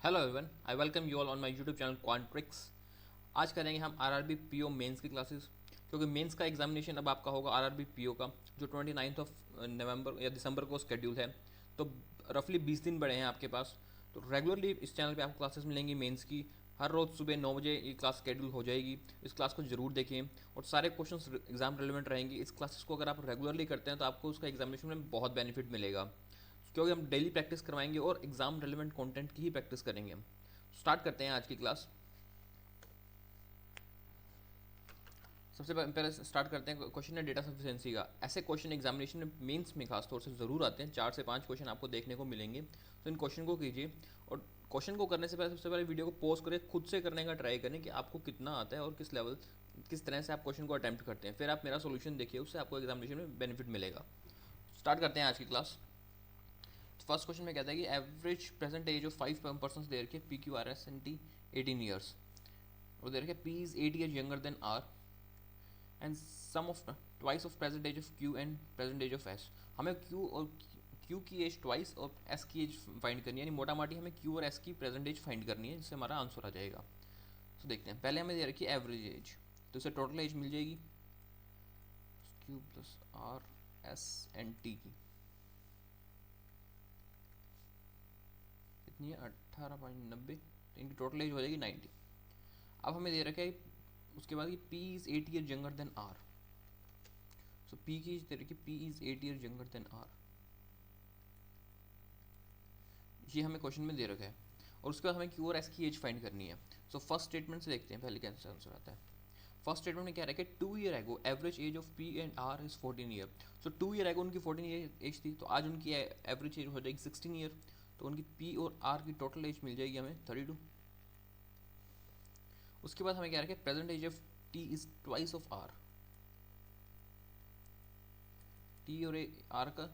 Hello everyone, I welcome you all on my YouTube channel Quantrix. आज करेंगे हम RRB PO mains की classes, क्योंकि मेंस का एग्जामिनेशन अब आपका होगा आरआरबी पीओ का, जो 29 ऑफ नवंबर या दिसंबर को स्केड्यूल है। तो रफली 20 दिन बड़े हैं आपके पास। तो रेगुलरली इस चैनल पे आपको क्लासेस मिलेंगी मेंस की। हर रोज़ सुबह 9 बजे ये क्लास शेड्यूल हो जाएगी। इस क्लास को जरूर देखें और सारे क्वेश्चंस एग्जाम रिलेवेंट रहेंगे। इस क्लासेस को अगर आप रेगुलरली करते हैं तो आपको उसका एग्जामिनेशन में बहुत बेनिफिट मिलेगा, क्योंकि हम डेली प्रैक्टिस करवाएंगे और एग्जाम रिलेवेंट कंटेंट की ही प्रैक्टिस करेंगे हम। स्टार्ट करते हैं आज की क्लास। सबसे पहले स्टार्ट करते हैं, क्वेश्चन है डेटा सफिशिएंसी का। ऐसे क्वेश्चन एग्जामिनेशन में मेंस में खास तौर से ज़रूर आते हैं, 4 से 5 क्वेश्चन आपको देखने को मिलेंगे। तो इन क्वेश्चन को कीजिए, और क्वेश्चन को करने से पहले सबसे पहले वीडियो को पॉज करें, खुद से करने का ट्राई करें कि आपको कितना आता है और किस लेवल किस तरह से आप क्वेश्चन को अटैम्प्ट करते हैं। फिर आप मेरा सोल्यूशन देखिए, उससे आपको एग्जामिनेशन में बेनिफिट मिलेगा। स्टार्ट करते हैं आज की क्लास। फर्स्ट क्वेश्चन में कहता है कि average present age of 5 person there के P Q R S and T 18 years, और देर के P is 8 year younger than R, and sum of twice of present age of Q and present age of S. हमें Q और Q की age twice और S की age find करनी है, यानी मोटा माटी हमें क्यू और एस की प्रेजेंट एज फाइंड करनी है, जिससे हमारा आंसर आ जाएगा। तो देखते हैं, पहले हमें दे रखी है एवरेज एज, तो इसे टोटल एज मिल जाएगी Q plus R S and T की, इतनी है 18.90, तो इनकी टोटल एज हो जाएगी 90। अब हमें दे रखा है उसके बाद कि P is 8 year younger then R। So P की दे रखी P is 8 year younger then R, ये हमें क्वेश्चन में दे रखा है। और उसके बाद हमें Q और S की एज फाइंड करनी है। सो फर्स्ट स्टेटमेंट से देखते हैं पहले कैसे आंसर आता है। फर्स्ट स्टेटमेंट में क्या रखा है, 2 year ago average age of P and R is 14 year. So 2 year ago उनकी 14 ईयर एज थी, तो आज उनकी एवरेज एज हो जाएगी 16 ईयर। तो उनकी P और R की टोटल एज मिल जाएगी हमें 32। उसके बाद हमें क्या रखा है, present age of T is twice of R। T और R का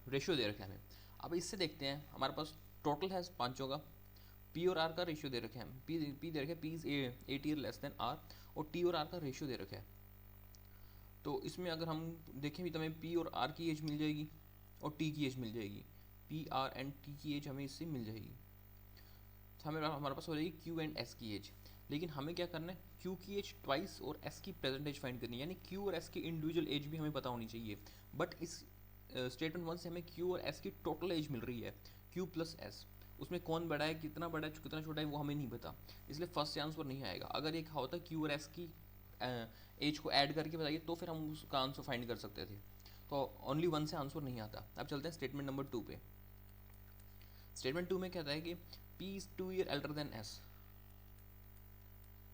रेशियो दे रखा है हमें। अब इससे देखते हैं, हमारे पास टोटल है पांचों का। P और R का रेशियो दे रखे हैं, P दे रखे हैं P is 8 year less than R, और T और R का रेशियो दे रखा है। तो इसमें अगर हम देखें भी तो हमें P और R की एज मिल जाएगी और T की एज मिल जाएगी। P R एंड T की एज हमें इससे मिल जाएगी। तो हमें हमारे पास हो जाएगी Q एंड S की एज। लेकिन हमें क्या करना है, Q की एज ट्वाइस और S की प्रेजेंट एज फाइंड करनी है, यानी Q और S की इंडिविजुअल एज भी हमें पता होनी चाहिए। बट इस स्टेटमेंट वन से हमें Q और S की टोटल एज मिल रही है, Q प्लस S। उसमें कौन बड़ा है, कितना बड़ा है, कितना छोटा है, वो हमें नहीं पता, इसलिए फर्स्ट से आंसर नहीं आएगा। अगर एक होता Q और S की एज को ऐड करके बताइए तो फिर हम उसका आंसर फाइंड कर सकते थे। तो ओनली वन से आंसर नहीं आता। अब चलते हैं स्टेटमेंट नंबर 2 पे। स्टेटमेंट 2 में कहता है कि P is 2 year elder than S.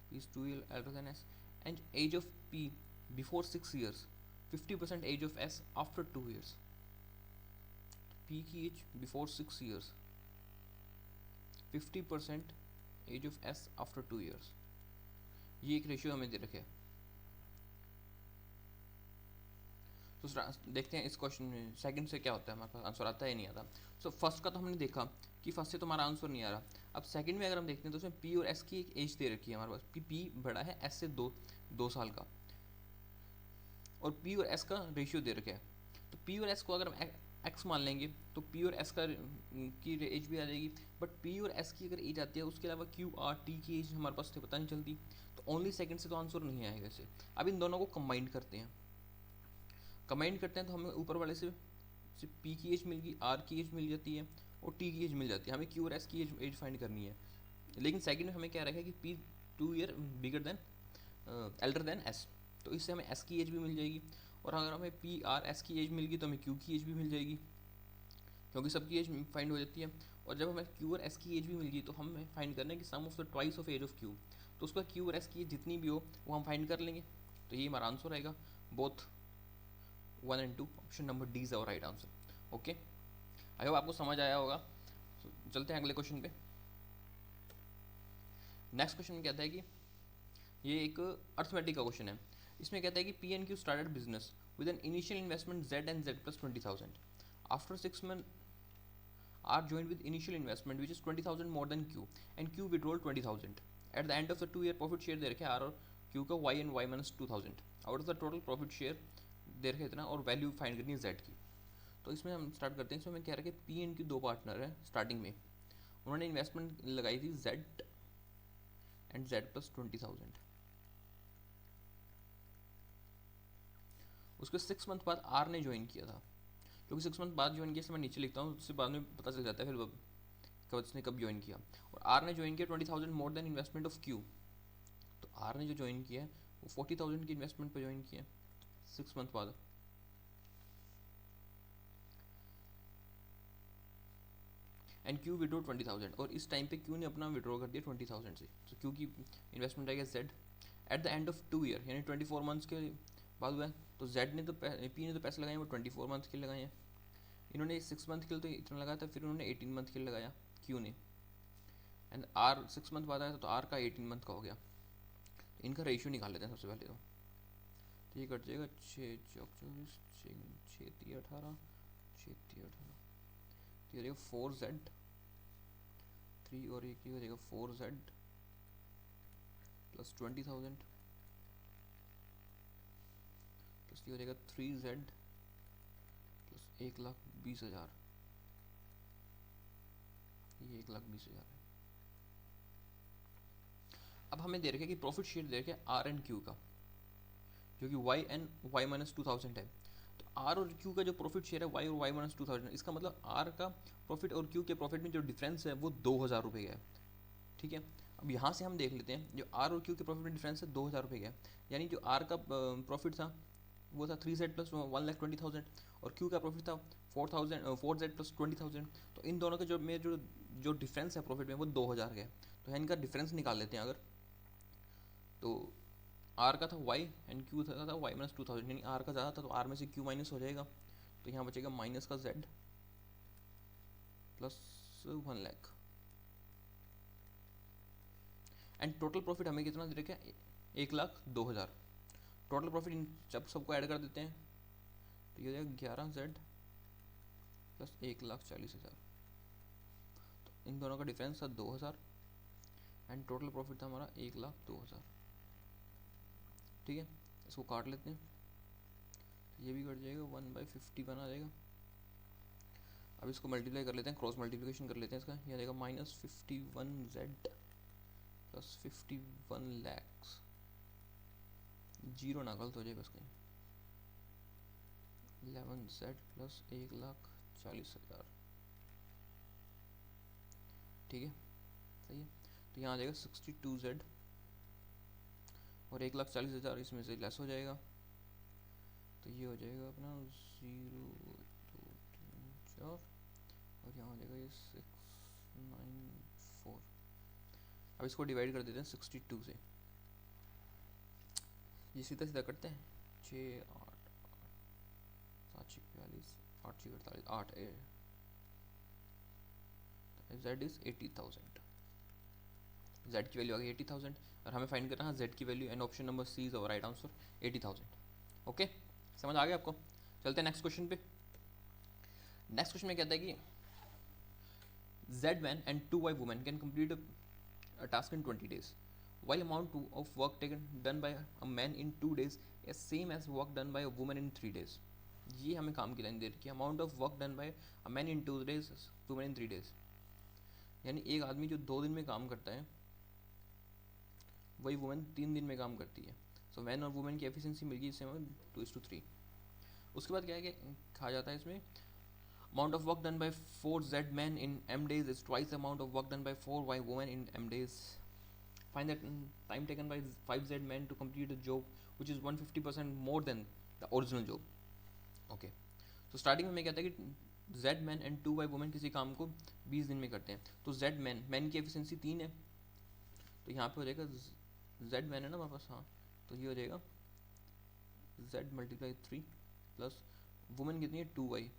P is 2 year elder than S, and age of P before 6 years, 50% age of S after 2 years. P की age before 6 years, 50% age of S after 2 years, ये एक ratio हमें दे रखे है। तो देखते हैं इस क्वेश्चन में सेकंड से क्या होता है, हमारे पास आंसर आता है नहीं आता। सो फर्स्ट का तो हमने देखा कि फर्स्ट से तो हमारा आंसर नहीं आ रहा। अब सेकंड में अगर हम देखते हैं तो उसमें P और S की एक एज दे रखी है हमारे पास, P बड़ा है S से 2 साल का, और P और S का रेशियो दे रखा है। तो P और S को अगर हम एक्स मान लेंगे तो P और S का की एज भी आ जाएगी। बट P और S की अगर एज आती है, उसके अलावा Q R T की एज हमारे पास पता नहीं चलती, तो ओनली सेकंड से तो आंसर नहीं आएगा इसे। अब इन दोनों को कंबाइन करते हैं, तो हमें ऊपर वाले से P की एज मिल गई, R की एज मिल जाती है और T की एज मिल जाती है। हमें Q और S की एज फाइंड करनी है। लेकिन सेकंड में हमें क्या रखा है कि P 2 year bigger than elder than S, तो इससे हमें S की एज भी मिल जाएगी। और अगर हमें P R S की एज मिल गई तो हमें Q की एज भी मिल जाएगी, क्योंकि सबकी एज फाइंड हो जाती है। और जब हमें Q और S की एज भी मिल गई तो हमें फाइंड करना है कि sum of the twice of age of Q, तो उसका Q और S की जितनी भी हो वो हम फाइंड कर लेंगे। तो ये हमारा आंसर आएगा, both 1 and 2, option number D is our right answer. Okay, I hope आपको समझ आया होगा। चलते हैं अगले क्वेश्चन पे। नेक्स्ट क्वेश्चन में कहता है कि ये एक अर्थमेटिक का क्वेश्चन है। इसमें कहता है कि P N Q started business with an initial investment Z and Z plus 20,000। After 6 months R joined with initial investment which is 20,000 more than Q, and Q withdrawal 20,000. At the end of the 2 year profit share दे रखे are और Q का y and y minus 2,000 out of the total profit share दे रखे इतना, और value find करनी है Z की। तो इसमें हम स्टार्ट करते हैं। इसमें मैं कह रहा कि पी एन क्यू दो पार्टनर है स्टार्टिंग में, उन्होंने इन्वेस्टमेंट लगाई थी जेड एंड जेड प्लस 20,000। उसके 6 मंथ बाद आर ने ज्वाइन किया था, क्योंकि 6 मंथ बाद ज्वाइन किया इसलिए मैं नीचे लिखता हूँ, उससे बाद में पता चल जाता है फिर कब उसने कब ज्वाइन किया। और आर ने ज्वाइन किया 20,000 more than investment of Q. तो आर ने जो ज्वाइन किया है वो 40,000 की इन्वेस्टमेंट पर ज्वाइन किया 6 मंथ बाद। एंड क्यू विड्रो 20,000, और इस टाइम पे क्यू ने अपना विड्रॉ कर दिया 20,000 से। तो क्यू की इन्वेस्टमेंट आएगा Z eight the end of 2 year, यानी 24 मंथ्स के बाद हुआ है। तो जेड ने तो पी ने तो पैसे लगाए वो 24 मंथ के लगाए हैं, इन्होंने 6 मंथ के लिए तो इतना लगाया था, फिर उन्होंने 18 मंथ के लिए लगाया क्यू ने। एंड आर 6 मंथ बाद आया था तो आर का 18 मंथ का हो गया। तो इनका रेशियो निकाल लेते हैं सबसे पहले। तो ये कट जाएगा 6 चौक 24, 6 3 18, 6 3 18, तो ये हो जाएगा 4z 3, और एक हो जाएगा 4z प्लस 20,000 प्लस ये हो जाएगा 3z प्लस 1,20,000, ये 1,20,000 है। अब हमें दे रखा है कि प्रॉफिट शेयर दे रखा है आर एंड क्यू का, जो कि वाई एंड वाई माइनस 2,000 है। तो आर और क्यू का जो प्रॉफिट शेयर है वाई और वाई माइनस 2,000, इसका मतलब आर का प्रॉफिट और क्यू के प्रॉफिट में जो डिफरेंस है वो 2,000 रुपये का है। ठीक है, अब यहाँ से हम देख लेते हैं जो आर और क्यू के प्रॉफिट में डिफरेंस है 2,000 रुपये का है, यानी जो आर का प्रॉफिट था वो था 3z प्लस 1,20,000, और क्यू का प्रॉफिट था 4z प्लस 20,000। तो इन दोनों के जो डिफरेंस है प्रॉफिट में वो 2,000 का है। तो इनका डिफरेंस निकाल लेते हैं अगर, तो आर का था वाई एंड क्यू था वाई माइनस 2,000, यानी आर का ज़्यादा था तो आर में से क्यू माइनस हो जाएगा, तो यहाँ बचेगा माइनस का Z plus 1,00,000। And total profit हमें कितना दे रखा है 1,02,000। टोटल प्रॉफिट जब सबको ऐड कर देते हैं तो ये हो जाएगा 11z प्लस 1,40,000। तो इन दोनों का डिफरेंस था 2,000 एंड टोटल प्रॉफिट था हमारा 1,02,000। ठीक है, इसको काट लेते हैं, तो ये भी कट जाएगा 1/50 बना जाएगा। अब इसको मल्टीप्लाई कर लेते हैं, क्रॉस मल्टीप्लिकेशन कर लेते हैं इसका, ये आ जाएगा -51z प्लस 51 lakhs, जीरो ना गलत हो जाए बस कहीं, 11z प्लस 1,40,000। ठीक है, सही है। तो यहाँ आ जाएगा 62z और 1,40,000 इसमें से लेस हो जाएगा, तो ये हो जाएगा अपना 0 2 3 4, और यहाँ हो जाएगा ये 694। अब इसको डिवाइड कर देते हैं 62 से, ये सीधा सीधा करते हैं 6 8 7 6 42 8 6 48 8 z इज 80,000, z की वैल्यू आ गई 80,000, और हमें फाइंड करना है z की वैल्यू, and option number C is our right answer 80,000। Okay, समझ आ गया आपको? चलते हैं नेक्स्ट क्वेश्चन पे। नेक्स्ट क्वेश्चन में कहता है कि z man and 2y women can complete a task in 20 days, while amount of work done by a man in 2 days is same as work done by a woman in 3 days। ये हमें काम की line दे रखी है, amount of work done bye a man in 2 days, women in 3 days, यानी एक आदमी जो 2 दिन में काम करता है वही वुमेन 3 दिन में काम करती है। सो मैन और वुमेन की एफिशिएंसी मिल गई इससे हमें 2:3। उसके बाद क्या है कि कहा जाता है इसमें amount of work done by 4z men in m days is twice the amount of work done by 4y women in m days. Find that time taken by 5z men to complete a job which is 150% more than the original job. Okay, so starting में मैं कहता है कि z men and 2y women किसी काम को 20 दिन में करते हैं। तो z men की एफिशिएंसी 3 है, तो यहाँ पे हो जाएगा z man है ना हमारे पास, हाँ, तो ये हो जाएगा z मल्टीप्लाई 3 प्लस वुमेन कितनी है 2y,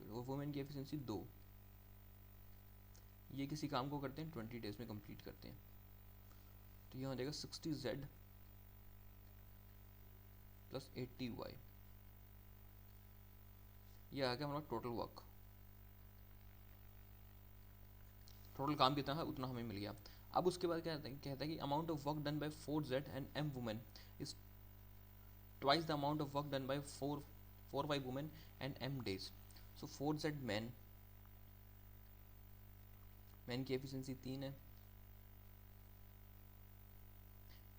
और वुमेन की एफिशिएंसी 2। ये किसी काम को करते हैं 20 डेज में कंप्लीट करते हैं, तो यहाँ हो जाएगा 60z प्लस 80y, ये आ गया हमारा टोटल वर्क। टोटल काम कितना है उतना हमें मिल गया। अब उसके बाद क्या कहता है कि amount of work done bye 4z and m women is twice the amount of work done bye 4y women and m days. So 4z men man की एफिशिएंसी 3 है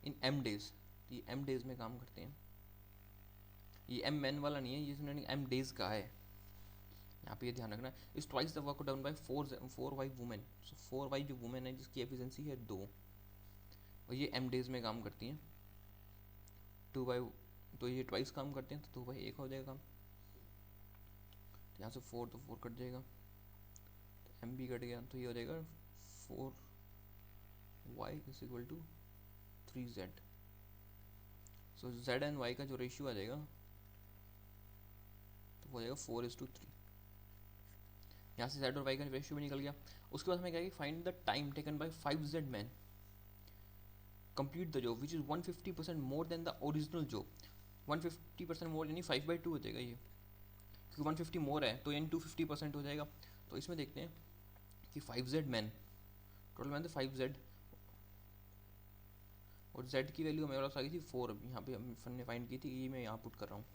इन एम डेज, ये एम डेज में काम करते हैं। ये M man वाला नहीं है, ये सुनने एम डेज का है, यहाँ पे ये ध्यान रखना। Is twice the work done by four Y women. So 4 Y जो वुमेन है जिसकी एफिशिएंसी है 2, और ये एम डेज में काम करती हैं। 2 बाई, तो ये ट्वाइस काम करते हैं तो 2 बाई 1 हो जाएगा काम। तो यहाँ से 4 तो 4 कट जाएगा, तो एम भी कट गया, तो ये हो जाएगा 4 Y is equal to 3 Z. So Z and Y का जो रेशियो आ जाएगा तो वो हो जाएगा 4:3। यहाँ से जेड और वाई का रेशियो भी निकल गया। उसके बाद हमें क्या है, find the time taken by 5Z man complete the job which is 150% more than the original job. 150% मोर यानी 5/2 हो जाएगा ये, क्योंकि 150 मोर है तो यानी 250% हो जाएगा। तो इसमें देखते हैं कि 5Z मैन, टोटल मैन थे 5Z, और Z की वैल्यू हमारे पास आ गई थी 4, यहाँ पे हमने फाइंड की थी, ये मैं यहाँ पुट कर रहा हूँ।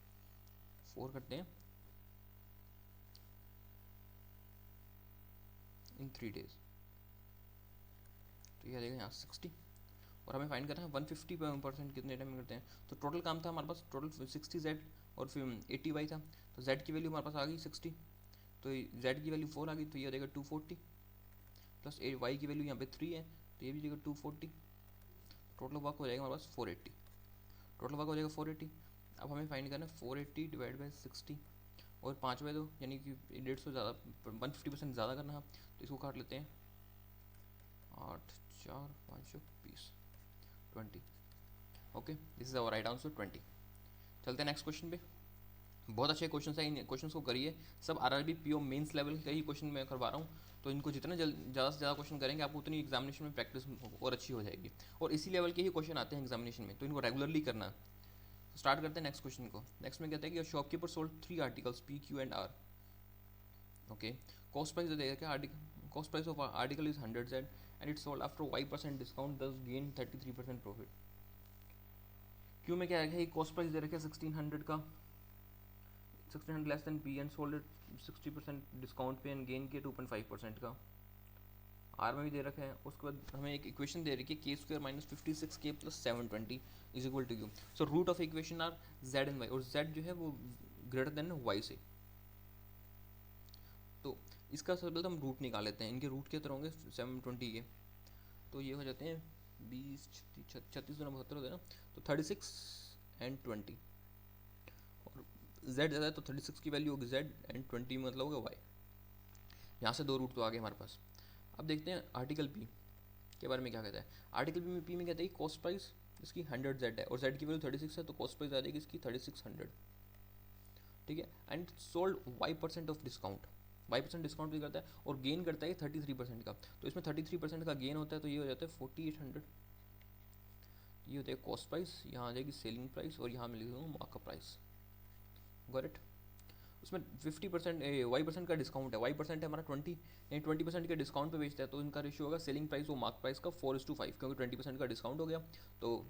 4 करते हैं इन 3 डेज, तो ये आ जाएगा यहाँ 60, और हमें फाइंड करना है 150% कितने टाइम में करते हैं। तो टोटल काम था हमारे पास, टोटल 60Z और फिर 80Y था, तो Z की वैल्यू हमारे पास आ गई 60, तो Z की वैल्यू 4 आ गई, तो ये आ जाएगा 240, प्लस Y की वैल्यू यहाँ पे 3 है, तो ये भी जाएगा 240, टोटल वर्क हो जाएगा हमारे पास 480, टोटल वर्क हो जाएगा 480। अब हमें फाइंड करना है 480 डिवाइड बाई 60, और 5/2 यानी कि 150 ज़्यादा, 150% ज़्यादा करना है, तो इसको काट लेते हैं, 8 4 5 20, 20। Okay, this is our right answer 20। चलते हैं नेक्स्ट क्वेश्चन पे। बहुत अच्छे क्वेश्चन है, इन क्वेश्चन को करिए, सब आरआरबी पीओ मेंस लेवल के ही क्वेश्चन मैं करवा रहा हूँ, तो इनको जितना ज़्यादा से ज़्यादा क्वेश्चन करेंगे आपको उतनी एग्जामिनेशन में प्रैक्टिस और अच्छी हो जाएगी, और इसी लेवल के ही क्वेश्चन आते हैं एग्जामिनेशन में, तो इनको रेगुलरली करना। तो स्टार्ट करते हैं नेक्स्ट क्वेश्चन को। नेक्स्ट में कहते हैं कि shopkeeper sold 3 articles P Q and R. Okay, cost price देगा क्या, cost price of article is 100Z and it sold after Y% discount thus gain 33% profit. क्यों में क्या है, कॉस्ट प्राइस दे रखा है 1600 का, 1600 less than P and sold it 60% discount पे एंड गेन किया 2.5% का। आर में भी दे रखा है। उसके बाद हमें एक इक्वेशन दे रखी है k square minus 56k plus 720 is equal to Q. So root of equation are z and y, और z जो है वो ग्रेटर देन y से। तो इसका सबसे पहले हम रूट निकाल लेते हैं, इनके रूट के तरह होंगे 720 के, तो ये हो जाते हैं 20 36 गुना 72 होते हैं ना, तो 36 एंड 20, और z ज़्यादा है तो 36 की वैल्यू होगी z एंड 20 मतलब होगा y। यहाँ से 2 रूट तो आ गए हमारे पास। अब देखते हैं आर्टिकल पी के बारे में क्या कहता है। आर्टिकल पी में कहता है कि कॉस्ट प्राइस इसकी 100Z है और z की वैल्यू 36 है, तो कॉस्ट प्राइस आ जाएगी इसकी 3600, ठीक है। And sold y% of discount, y% discount भी करता है और गेन करता है 33% का, तो इसमें 33% का गेन होता है, तो ये हो जाता है 4800। ये होता है कॉस्ट प्राइस, यहाँ आ जाएगी सेलिंग प्राइस, और यहाँ मैं लिख दूँगा मार्कअप प्राइस। Got it. उसमें 50% y% का डिस्काउंट है, y% है हमारा 20, यानी 20% के डिस्काउंट पे बेचता है, तो इनका रेशियो होगा सेलिंग प्राइस और मार्क प्राइस का 4:5, क्योंकि 20% का डिस्काउंट हो गया, तो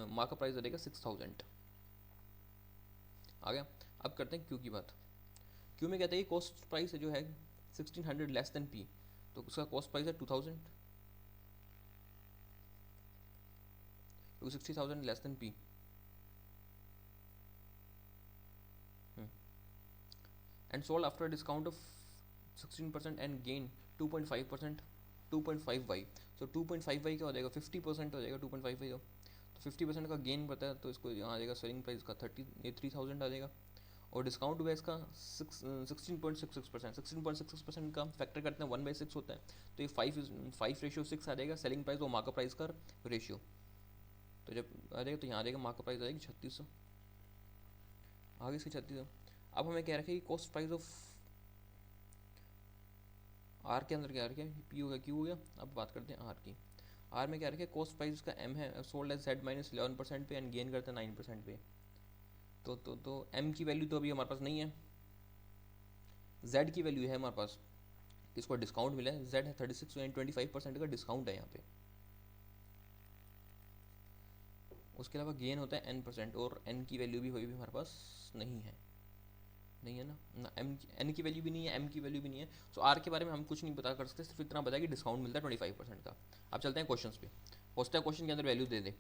मार्क प्राइस रहेगा 6000 आ गया। अब करते हैं क्यू की बात। क्यू में कहते हैं कॉस्ट प्राइस जो है 1600 लेस देन पी, तो उसका कॉस्ट प्राइस है 2000, क्योंकि 60,000 less than P. And sold after discount of 16% and gain 2.5%, 2.5y। So 2.5y क्या हो जाएगा, 50% हो जाएगा 2.5y का, तो 50% का गेन पता है, तो इसको यहाँ आ जाएगा सेलिंग प्राइस का 3000 आ जाएगा, और डिस्काउंट हुआ इसका 16.66%। 16.66% का फैक्टर करते हैं 1/6 होता है, तो ये 5:6 आ जाएगा सेलिंग प्राइस और मार्कअप प्राइस का रेशियो। तो जब आ जाएगा तो यहाँ आ जाएगा मार्कअप प्राइस आ जाएगी 3600, आगे से 3600। अब हमें क्या रखें, कॉस्ट प्राइस ऑफ आर के अंदर क्या रखे, पी हो गया क्यू हो गया। अब बात करते हैं आर की। आर में क्या रखे, कॉस्ट प्राइस का एम है, सोल्ड एज जेड माइनस 11% पे एंड गेन करते हैं 9% पे। तो एम की वैल्यू तो अभी हमारे पास नहीं है, जेड की वैल्यू है हमारे पास, इसको डिस्काउंट मिला है, जेड है 36 एंड 25% का डिस्काउंट है यहाँ पे। उसके अलावा गेन होता है n%, और n की वैल्यू भी हुई भी हमारे पास नहीं है। नहीं है ना एम एन की वैल्यू भी नहीं है, एम की वैल्यू भी नहीं है। सो आर के बारे में हम कुछ नहीं पता कर सकते, सिर्फ इतना पता है कि डिस्काउंट मिलता है 25% का। अब चलते हैं क्वेश्चन पे, हो सकता है क्वेश्चन के अंदर वैल्यू दे दे।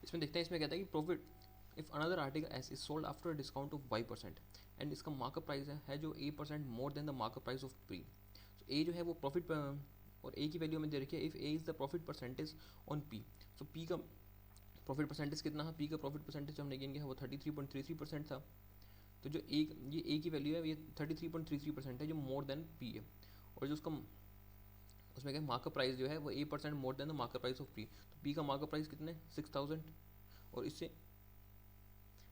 इसमें देखते हैं, इसमें कहता है कि profit if another article S is sold after discount of y% and इसका मार्कअप प्राइस है जो a% more than the markup price of P. So A जो है वो प्रॉफिट और ए की वैल्यू हमें दे रखी है, if A is the profit percentage on P. So P का प्रॉफिट परसेंटेज कितना है, पी का प्रॉफिट परसेंटेज हमने गेन किया वो 33.33% था। तो जो ये ए की वैल्यू है ये 33.33% है जो मोर देन पी है। और जो उसका उसमें क्या मार्कअप प्राइस जो है वो a% more than the markup price of P. तो पी का मार्कअप प्राइस कितने 6000, और इससे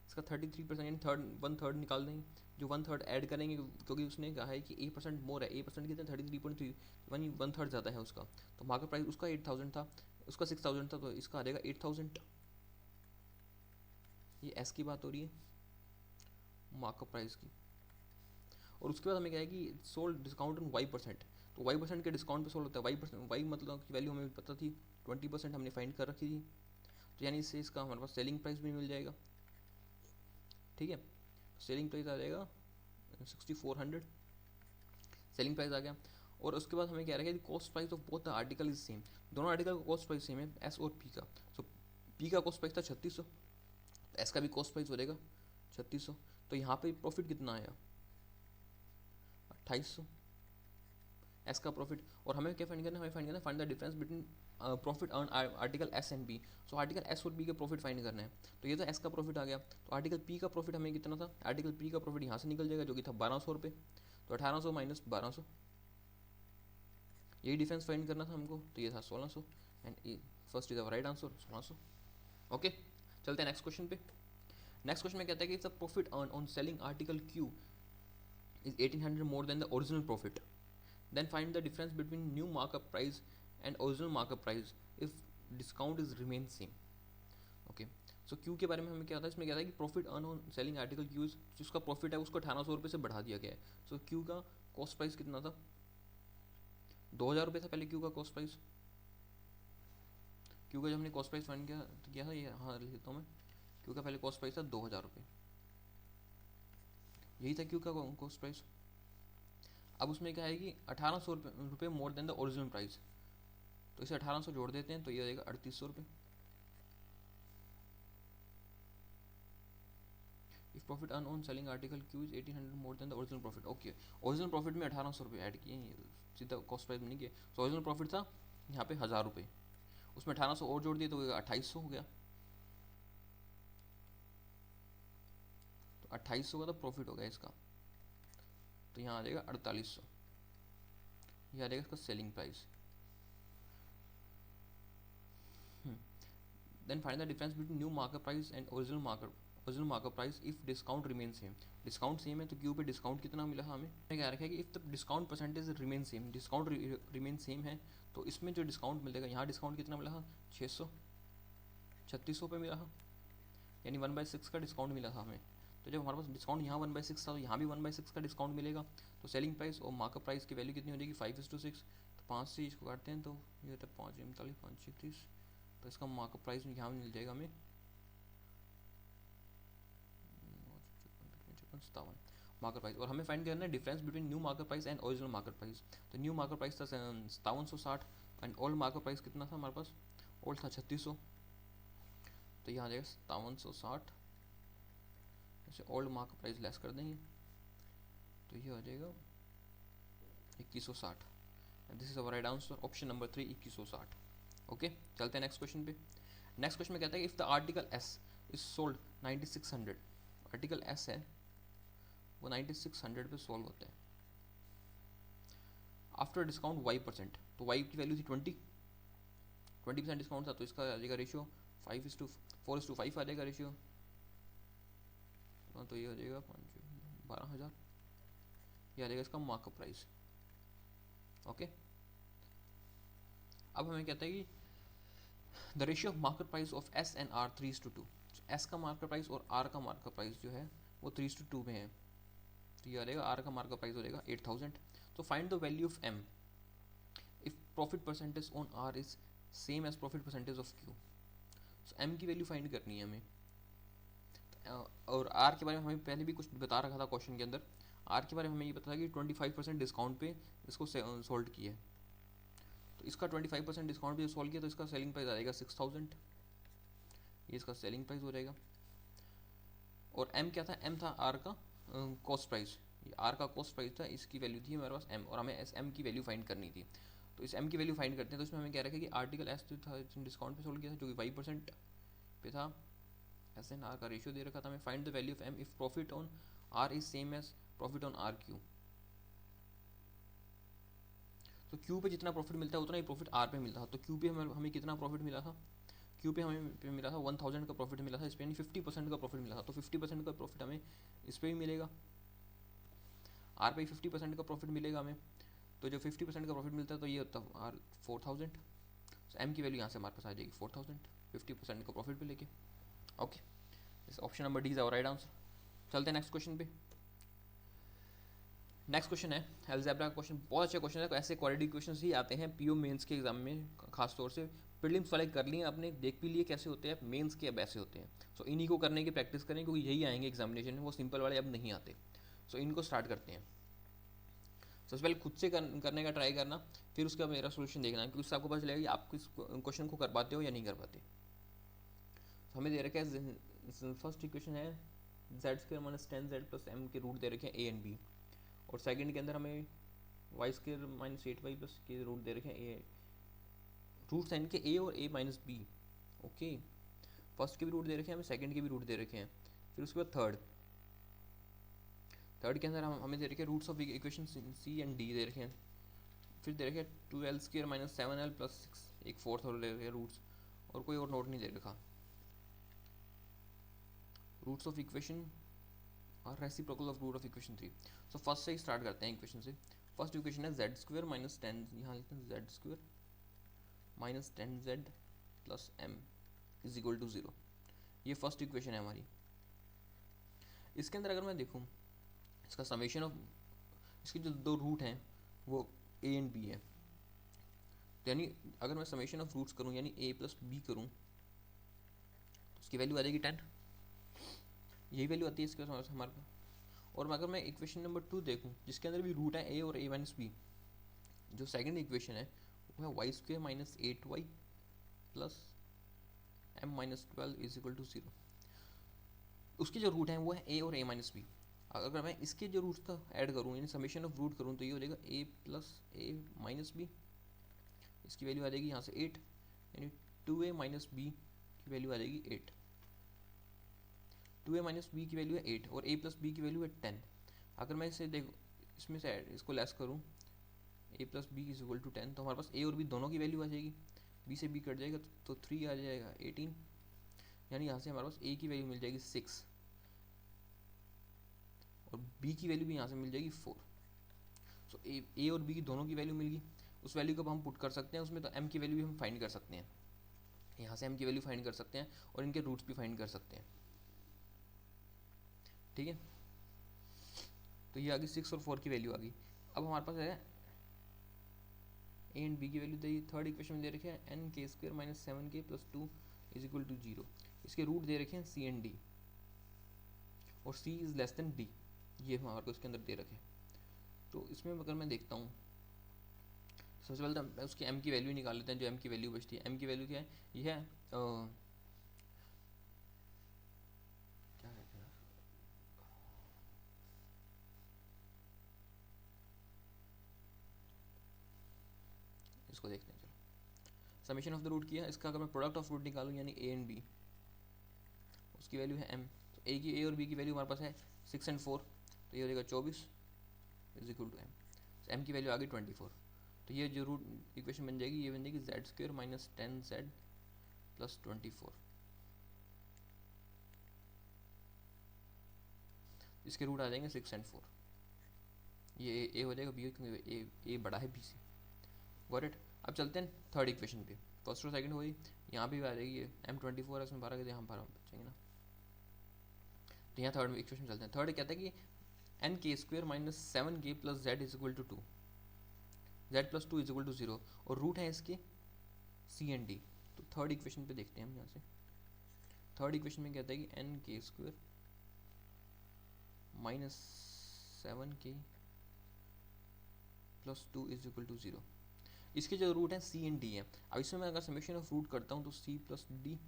इसका 33% यानी थर्ड 1/3 निकाल देंगे, जो 1/3 ऐड करेंगे क्योंकि उसने कहा है कि a% मोर है, a% कितना 33.3 यानी 1/3 ज़्यादा है उसका। तो मार्केट प्राइस उसका 8000 था, उसका 6000 था, तो इसका आ जाएगा 8000। ये एस की बात हो रही है मार्कअप प्राइस की। और उसके बाद हमें क्या है कि सोल्ड डिस्काउंट ऑन y%। तो y% के डिस्काउंट पे सोल्ड होता है, y मतलब की वैल्यू हमें पता थी 20% हमने फाइंड कर रखी थी। तो यानी इससे इसका हमारे पास सेलिंग प्राइस भी मिल जाएगा। ठीक है, सेलिंग प्राइस आ जाएगा 6400, सेलिंग प्राइस आ गया। और उसके बाद हमें क्या रहेगा कि cost price of both the article is same, दोनों आर्टिकल का कॉस्ट प्राइस सेम है एस और पी का। सो पी का कॉस्ट प्राइस था 3600, एस का भी कॉस्ट प्राइस हो जाएगा 3600। तो यहाँ पे प्रॉफिट कितना आया 2800 एस का प्रॉफिट। और हमें क्या फाइंड करना है, हमें फाइंड करना है find the difference between profit earn article S and B. So article S और बी के प्रॉफिट फाइंड करना है। तो ये तो एस का प्रॉफिट आ गया, तो आर्टिकल पी का प्रॉफिट हमें कितना था, आर्टिकल पी का प्रॉफिट यहाँ से निकल जाएगा जो कि था 1200 रुपये। तो 1800 माइनस 1200, यही डिफरेंस फाइंड करना था हमको, तो ये था 1600 and first is the right answer 1600। Okay, चलते हैं नेक्स्ट क्वेश्चन पे। नेक्स्ट क्वेश्चन में कहता है कि if the profit earn on selling article Q is 1800 more than the original profit, then find the difference between new markup price and original markup price if discount is remain same. Okay, so Q के बारे में हमें क्या था, इसमें क्या था कि profit earn on selling article Q जिसका प्रॉफिट है उसको 1800 रुपये से बढ़ा दिया गया है। सो क्यू का कॉस्ट प्राइस कितना था 2000 रुपये था पहले क्यू का कॉस्ट प्राइस। क्यू का जब हमने कॉस्ट प्राइस फाइंड किया था ये हाँ लिख देता हूँ मैं, क्यू का पहले कॉस्ट प्राइस था 2000 रुपये, यही था क्यू का कॉस्ट प्राइस। अब उसमें क्या है कि 1800 रुपये मोर देन द ओरिजिनल प्राइस, तो इसे 1800 जोड़ देते हैं तो ये आएगा 3800 रुपये। If profit earn on selling article Q is 1800 more than the original profit. Okay, original profit में 1800 रुपये ऐड किए, सीधा कॉस्ट प्राइस में नहीं किया। सो ओरिजिनल प्रॉफिट था यहाँ पे 1000 रुपये, उसमें 1800 और जोड़ दिए तो 2800 हो गया। तो 2800 का तो प्रॉफिट हो गया इसका, तो यहाँ आ जाएगा 4800, ये आ जाएगा इसका selling price. Then find the difference between new market price and original market price if discount remain same. Discount same है तो क्यू पे डिस्काउंट कितना मिला हमें, क्या रखा है कि if the discount percentage remain same, discount remain same है तो इसमें जो डिस्काउंट मिलेगा, यहाँ डिस्काउंट कितना मिला था 600, 3600 पे मिला था, यानी 1/6 का डिस्काउंट मिला था हमें। तो जब हमारे पास डिस्काउंट यहाँ 1/6 था तो यहाँ भी 1/6 का डिस्काउंट मिलेगा। तो सेलिंग प्राइस और मार्केट प्राइस की वैल्यू कितनी हो जाएगी 5:6। तो 5 से इसको काटते हैं तो ये होता है 5 39 5 36, तो इसका मार्केट प्राइस यहाँ मिल जाएगा हमें 57 मार्केट प्राइस। और हमें फाइंड करना है difference between new market price and original market price. तो न्यू मार्केट प्राइस था 5760 एंड ओल्ड मार्केट प्राइस कितना था हमारे पास, ओल्ड था 3600, तो यहाँ आ जाएगा 5760, ऐसे ओल्ड मार्केट प्राइस लेस कर देंगे तो ये हो जाएगा 2160। This is our right answer option number 3 2160। Okay, चलते हैं नेक्स्ट क्वेश्चन पे। नेक्स्ट क्वेश्चन में कहता है कि if the article S is sold 9600, article S है वो 9600 पे सोल्व होता है आफ्टर डिस्काउंट y%। तो y की वैल्यू थी 20% डिस्काउंट था, तो इसका आ जाएगा रेशियो 4:5 आ जाएगा रेशियो। तो ये हो जाएगा 12000, ये आ जाएगा इसका मार्कअप प्राइस। ओके, अब हमें कहता है कि the ratio of market price of S and R 3:2। S का मार्केट प्राइस और आर का मार्केट प्राइस जो है वो 3:2 में है, तो ये आ जाएगा आर का मार्केट प्राइस हो जाएगा 8000। तो find the value of M if profit percentage on R is same as profit percentage of Q. So M की वैल्यू फाइंड करनी है हमें। तो और आर के बारे में हमें पहले भी कुछ बता रखा था क्वेश्चन के अंदर। आर के बारे में हमें ये पता था कि 25% डिस्काउंट पे इसको सोल्ड किया है। तो इसका 25% डिस्काउंट पे सोल्व किया तो इसका सेलिंग प्राइस आ जाएगा 6000, ये इसका सेलिंग प्राइस हो जाएगा। और एम क्या था, एम था आर का कॉस्ट प्राइस, ये आर का कॉस्ट प्राइस था, इसकी वैल्यू थी हमारे पास एम, और हमें एस एम की वैल्यू फाइंड करनी थी। तो इस एम की वैल्यू फाइंड करते हैं, तो इसमें हमें कह रहा है कि आर्टिकल एस जो था डिस्काउंट पे सोल्ड किया था, जो कि 5% पे था, एस एन आर का रेशियो दे रखा था हमें। Find the value of M if profit on R is same as profit on R Q. तो क्यू पे जितना प्रॉफिट मिलता है उतना ही प्रॉफिट आर पे मिलता था। तो क्यू पे हमें कितना प्रॉफिट मिला था, क्यू पे हमें पे मिला था 1000 का प्रॉफिट मिला था, इस पे यानी 50% का प्रॉफिट मिला था। तो 50% का प्रॉफिट हमें इस पे भी मिलेगा, आर पे 50% का प्रॉफिट मिलेगा हमें। तो जो 50% का प्रॉफिट मिलता है तो ये होता है आर 4000। तो एम की वैल्यू यहाँ से हमारे पास आ जाएगी 4000, 50% का प्रॉफिट पे लेके। ओके, इस option number D is our right answer. चलते हैं नेक्स्ट क्वेश्चन पे। नेक्स्ट क्वेश्चन है अलजेब्रा का क्वेश्चन, बहुत अच्छा क्वेश्चन है। ऐसे क्वालिटी क्वेश्चन ही आते हैं पीओ मेंस के एग्जाम में, खास तौर से प्रीलिम्स वाले कर लिए आपने, देख भी लिए कैसे होते हैं, मेंस के अब ऐसे होते हैं। सो इन्हीं को करने की प्रैक्टिस करें, क्योंकि यही आएंगे एग्जामिनेशन में, वो सिंपल वाले अब नहीं आते। सो इनको स्टार्ट करते हैं। सबसे पहले खुद से करने का ट्राई करना, फिर उसका मेरा सोल्यूशन देखना, क्योंकि उससे आपको पता चलेगा कि आप किस क्वेश्चन को कर पाते हो या नहीं कर पाते। तो हमें दे रखा है फर्स्ट इक्वेशन है z² - 10z + m के रूट दे रखे हैं a एंड b, और सेकंड के अंदर हमें y² - 8y + के रूट दे रखे हैं a, रूट साइन के a और a - b। ओके, फर्स्ट के भी रूट दे रखे हैं हमें, सेकंड के भी रूट दे रखे हैं। फिर उसके बाद थर्ड के अंदर हमें दे रखे हैं roots of equation C and D दे रखे हैं। फिर दे रखे हैं 12l² - 7l + 6, एक फोर्थ और दे रखे हैं रूट्स, और कोई और नोट नहीं दे रखा। रूट्स ऑफ इक्वेशन और reciprocal of root of equation 3। So first से ही स्टार्ट करते हैं इक्वेशन से। फर्स्ट इक्वेशन है z² - 10, यहाँ लिखते हैं z² - 10z + m = 0। ये फर्स्ट इक्वेशन है हमारी। इसके अंदर अगर मैं देखूँ, इसका समेशन ऑफ, इसके जो दो रूट हैं वो a एंड b है, यानी अगर मैं समेशन ऑफ रूट्स करूँ यानी a + b करूँ, तो उसकी वैल्यू आ जाएगी 10। यही वैल्यू आती है इसके हमारे पास। और अगर मैं इक्वेशन नंबर 2 देखूँ, जिसके अंदर भी रूट है a और a - b, जो सेकंड इक्वेशन है वो है y² - 8y + m - 12 = 0। उसके जो रूट हैं वो है a और a - b। अगर मैं इसके जो रूट्स का ऐड करूँ यानी समेशन ऑफ रूट करूँ, तो ये हो जाएगा a + a - b, इसकी वैल्यू आ जाएगी यहाँ से 8, यानी 2a - b की वैल्यू आ जाएगी 8। 2a - b की वैल्यू है 8 और a + b की वैल्यू है 10। अगर मैं इसे देखो, इसमें से इसको लेस करूँ a + b = 10, तो हमारे पास a और b दोनों की वैल्यू आ जाएगी। b से b कट जाएगा तो 3 आ जाएगा 18, यानी यहाँ से हमारे पास a की वैल्यू मिल जाएगी 6 और b की वैल्यू भी यहाँ से मिल जाएगी 4। सो a और b की दोनों की वैल्यू मिल गई। उस वैल्यू को अब हम पुट कर सकते हैं उसमें, तो m की वैल्यू भी हम फाइंड कर सकते हैं। यहाँ से m की वैल्यू फाइंड कर सकते हैं और इनके रूट्स भी फाइंड कर सकते हैं। ठीक है, तो ये आ गई 6 और 4 की वैल्यू आ गई। अब हमारे पास है a एंड b की वैल्यू दी, थर्ड इक्वेशन में दे रखे हैं n² - 7k + 2 = 0। इसके रूट दे रखे हैं c एंड d, और c is less than d, ये हमारे को इसके अंदर दे रखे हैं। तो इसमें अगर मैं देखता हूँ, सबसे पहले तो उसकी m की वैल्यू निकाल लेते हैं, जो m की वैल्यू बचती है। m की वैल्यू क्या है, ये है क्या कहते हैं, इसको देखते हैं। चलो, समेशन ऑफ द रूट किया, इसका अगर मैं प्रोडक्ट ऑफ रूट निकालूँ यानी a एंड b, उसकी वैल्यू है m। तो a और b की वैल्यू हमारे पास है 6 एंड 4, तो ये हो जाएगा 24 = m। तो m की वैल्यू आ गई 24। तो ये जो रूट इक्वेशन बन जाएगी, ये बन जाएगी z² - 10z + 24। इसके रूट आ जाएंगे 6 एंड 4। ये a हो जाएगा b, क्योंकि a बड़ा है b से। Got it. अब चलते हैं थर्ड इक्वेशन पे। फर्स्ट और सेकंड हो गई, यहाँ भी आ जाएगी m24 है, उसमें 12 के यहाँ 12 बचेंगे ना। तो यहाँ थर्ड इक्वेशन चलते हैं। थर्ड कहता है कि n² - 7k + z = 2, z + 2 = 0, और रूट है इसके c एंड d। तो थर्ड इक्वेशन पे देखते हैं हम यहाँ से। थर्ड इक्वेशन में कहता है कि n² -7k plus 2 is equal to 0। इसके जो रूट है सी एंड डी है। अब इसमें मैं अगर समेशन ऑफ रूट करता हूँ तो सी प्लस डी,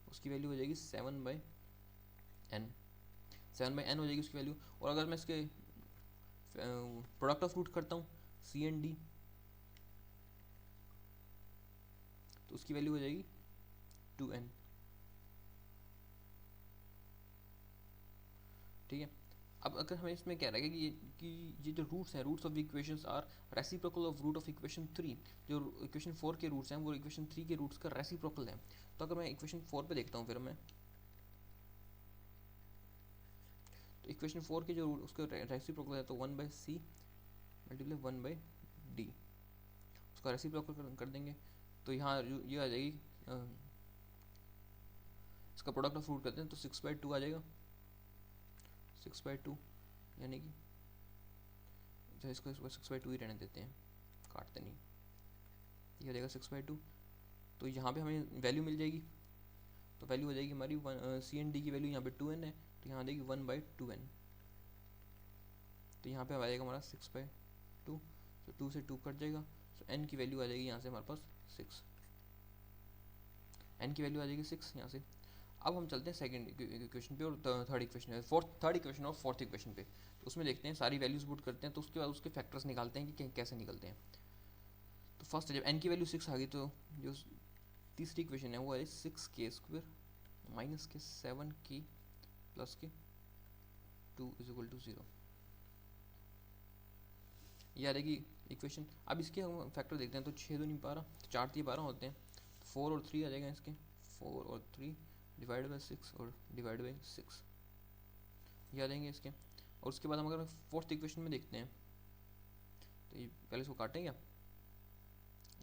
उसकी वैल्यू हो जाएगी 7/n, 7/n हो जाएगी उसकी वैल्यू। और अगर मैं इसके प्रोडक्ट ऑफ रूट करता हूँ सी एंड डी, तो उसकी वैल्यू हो जाएगी 2n। ठीक है। अब अगर हमें इसमें कह रहा है कि ये जो रूट्स हैं, roots of equations are reciprocal of root of equation 3। जो इक्वेशन 4 के रूट्स हैं वो इक्वेशन 3 के रूट्स का रेसिप्रोकल है। तो अगर मैं इक्वेशन 4 पे देखता हूँ फिर मैं, तो इक्वेशन 4 के जो रूट उसका रेसिप्रोकल है तो 1/c मल्टीप्लाई 1/d, उसका रेसिप्रोकल कर देंगे तो यहाँ ये आ जाएगी, इसका प्रोडक्ट ऑफ रूट करते हैं तो 6/2 आ जाएगा, 6/2, यानी कि इसको 6/2 ही रहने देते हैं, काटते नहीं, ये हो जाएगा 6/2। तो यहाँ पे हमें वैल्यू मिल जाएगी, तो वैल्यू हो जाएगी हमारी सी एंड डी की वैल्यू यहाँ पे 2n है, तो यहाँ आ जाएगी 1/2n। तो यहाँ पे आ जाएगा हमारा 6/2, तो 2 से 2 कट जाएगा, तो n की वैल्यू आ जाएगी यहाँ से हमारे पास 6, n की वैल्यू आ जाएगी 6 यहाँ से। अब हम चलते हैं सेकंड इक्वेशन पे और थर्ड इक्वेशन पे, थर्ड इक्वेशन और फोर्थ इक्वेशन पे। तो उसमें देखते हैं सारी वैल्यूज पुट करते हैं, तो उसके बाद उसके फैक्टर्स निकालते हैं कि कैसे निकलते हैं। तो फर्स्ट जब n की वैल्यू 6 आ गई तो जो तीसरी इक्वेशन है वो है 6k² माइनस के 7k प्लस के 2 इज इक्वल टू 0। ये आ जाएगी इक्वेशन। अब इसके हम फैक्टर देखते हैं, तो 6 दूनी 12, तो 4 3 12 होते हैं, तो 4 और 3 आ जाएगा इसके, 4 और 3 डिवाइड बाई 6 और डिवाइड बाई 6, ये आ जाएंगे इसके। और उसके बाद हम अगर फोर्थ इक्वेशन में देखते हैं तो ये पहले इसको काटें क्या,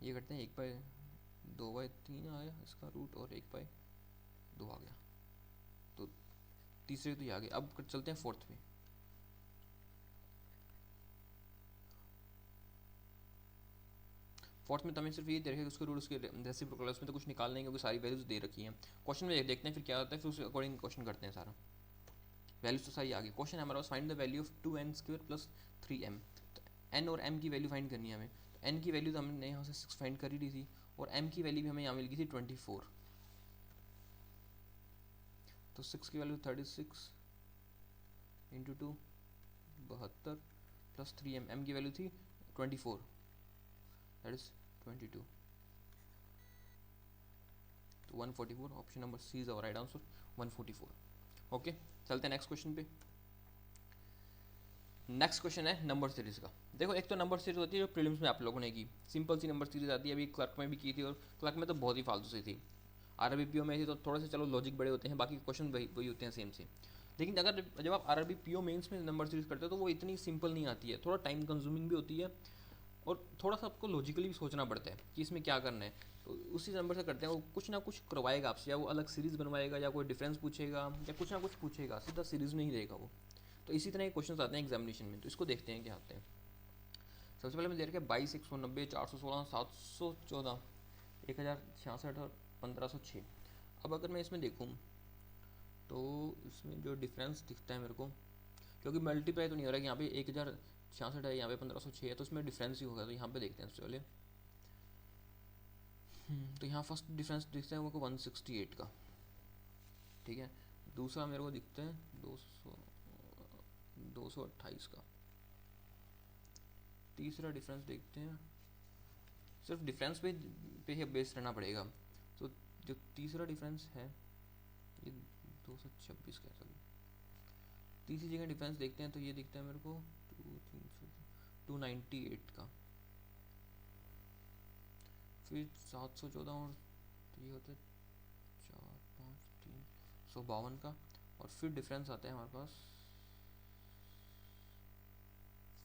ये करते हैं 1/2/3 आया इसका रूट और 1/2 आ गया, तो तीसरे तो ये आ गए। अब चलते हैं फोर्थ में। फोर्थ में तो हमें सिर्फ ये दे रखा है उसके रूट उसके रेसिप्रोकल, उसमें तो कुछ निकाल नहीं क्योंकि सारी वैल्यूज दे रखी हैं। क्वेश्चन में देखते हैं फिर क्या होता है, फिर उसके अकॉर्डिंग क्वेश्चन करते हैं सारा। वैल्यूज तो सारी आ गई। क्वेश्चन है हमारा पास, find the value of 2n² plus 3m। तो n और m की वैल्यू फाइंड करनी है हमें। तो n की वैल्यू तो हमने यहाँ से 6 फाइंड कर ही ली थी, और m की वैल्यू भी हमें यहाँ मिल गई थी 24। तो 6 की value 36 into 2 72 plus 3m, m की वैल्यू थी 24, दैट इज 22, तो 144। Option number C is our right answer, 144। Okay, चलते हैं नेक्स्ट क्वेश्चन पे। नेक्स्ट क्वेश्चन है नंबर सीरीज का। देखो एक तो नंबर सीरीज होती है जो प्रीलिम्स में आप लोगों ने की, सिंपल सी नंबर सीरीज आती है, अभी क्लर्क में भी की थी, और क्लर्क में तो बहुत ही फालतू सी थी। आरआरबी में थी तो थोड़े से चलो लॉजिक बड़े होते हैं, बाकी क्वेश्चन वही होते हैं सेम से। लेकिन अगर जब आप आरआरबी पीओ मेंस में नंबर सीरीज करते हो तो वो इतनी सिंपल नहीं आती है, थोड़ा टाइम कंज्यूमिंग भी होती है, और थोड़ा सा आपको लॉजिकली भी सोचना पड़ता है कि इसमें क्या करना है। तो उसी नंबर से करते हैं, वो कुछ ना कुछ करवाएगा आपसे, या वो अलग सीरीज़ बनवाएगा, या कोई डिफरेंस पूछेगा, या कुछ ना कुछ पूछेगा, सीधा सीरीज़ नहीं देगा वो। तो इसी तरह के क्वेश्चन आते हैं एग्जामिनेशन में, तो इसको देखते हैं क्या आते हैं। सबसे पहले मैं दे रखा है 22, 190, 416, 714, 1066 और 1506। अब अगर मैं इसमें देखूँ तो इसमें जो डिफरेंस दिखता है मेरे को, क्योंकि मल्टीप्लाई तो नहीं हो रहा है, यहाँ पे 1066 है, यहाँ पे 1506 है, तो इसमें डिफरेंस ही होगा। तो यहाँ पे देखते हैं सबसे पहले, तो यहाँ फर्स्ट डिफरेंस दिखता है मेरे को 168 का, ठीक है। दूसरा मेरे को दिखता है 228 का। तीसरा डिफरेंस देखते हैं, सिर्फ डिफरेंस पे ही बेस रहना पड़ेगा। तो जो तीसरा डिफरेंस है ये 226 का, सॉरी। तीसरी जगह डिफरेंस देखते हैं तो ये दिखता है मेरे को 298 का, फिर 714 और तो ये होता है 4 5 352 का, और फिर डिफरेंस आता है हमारे पास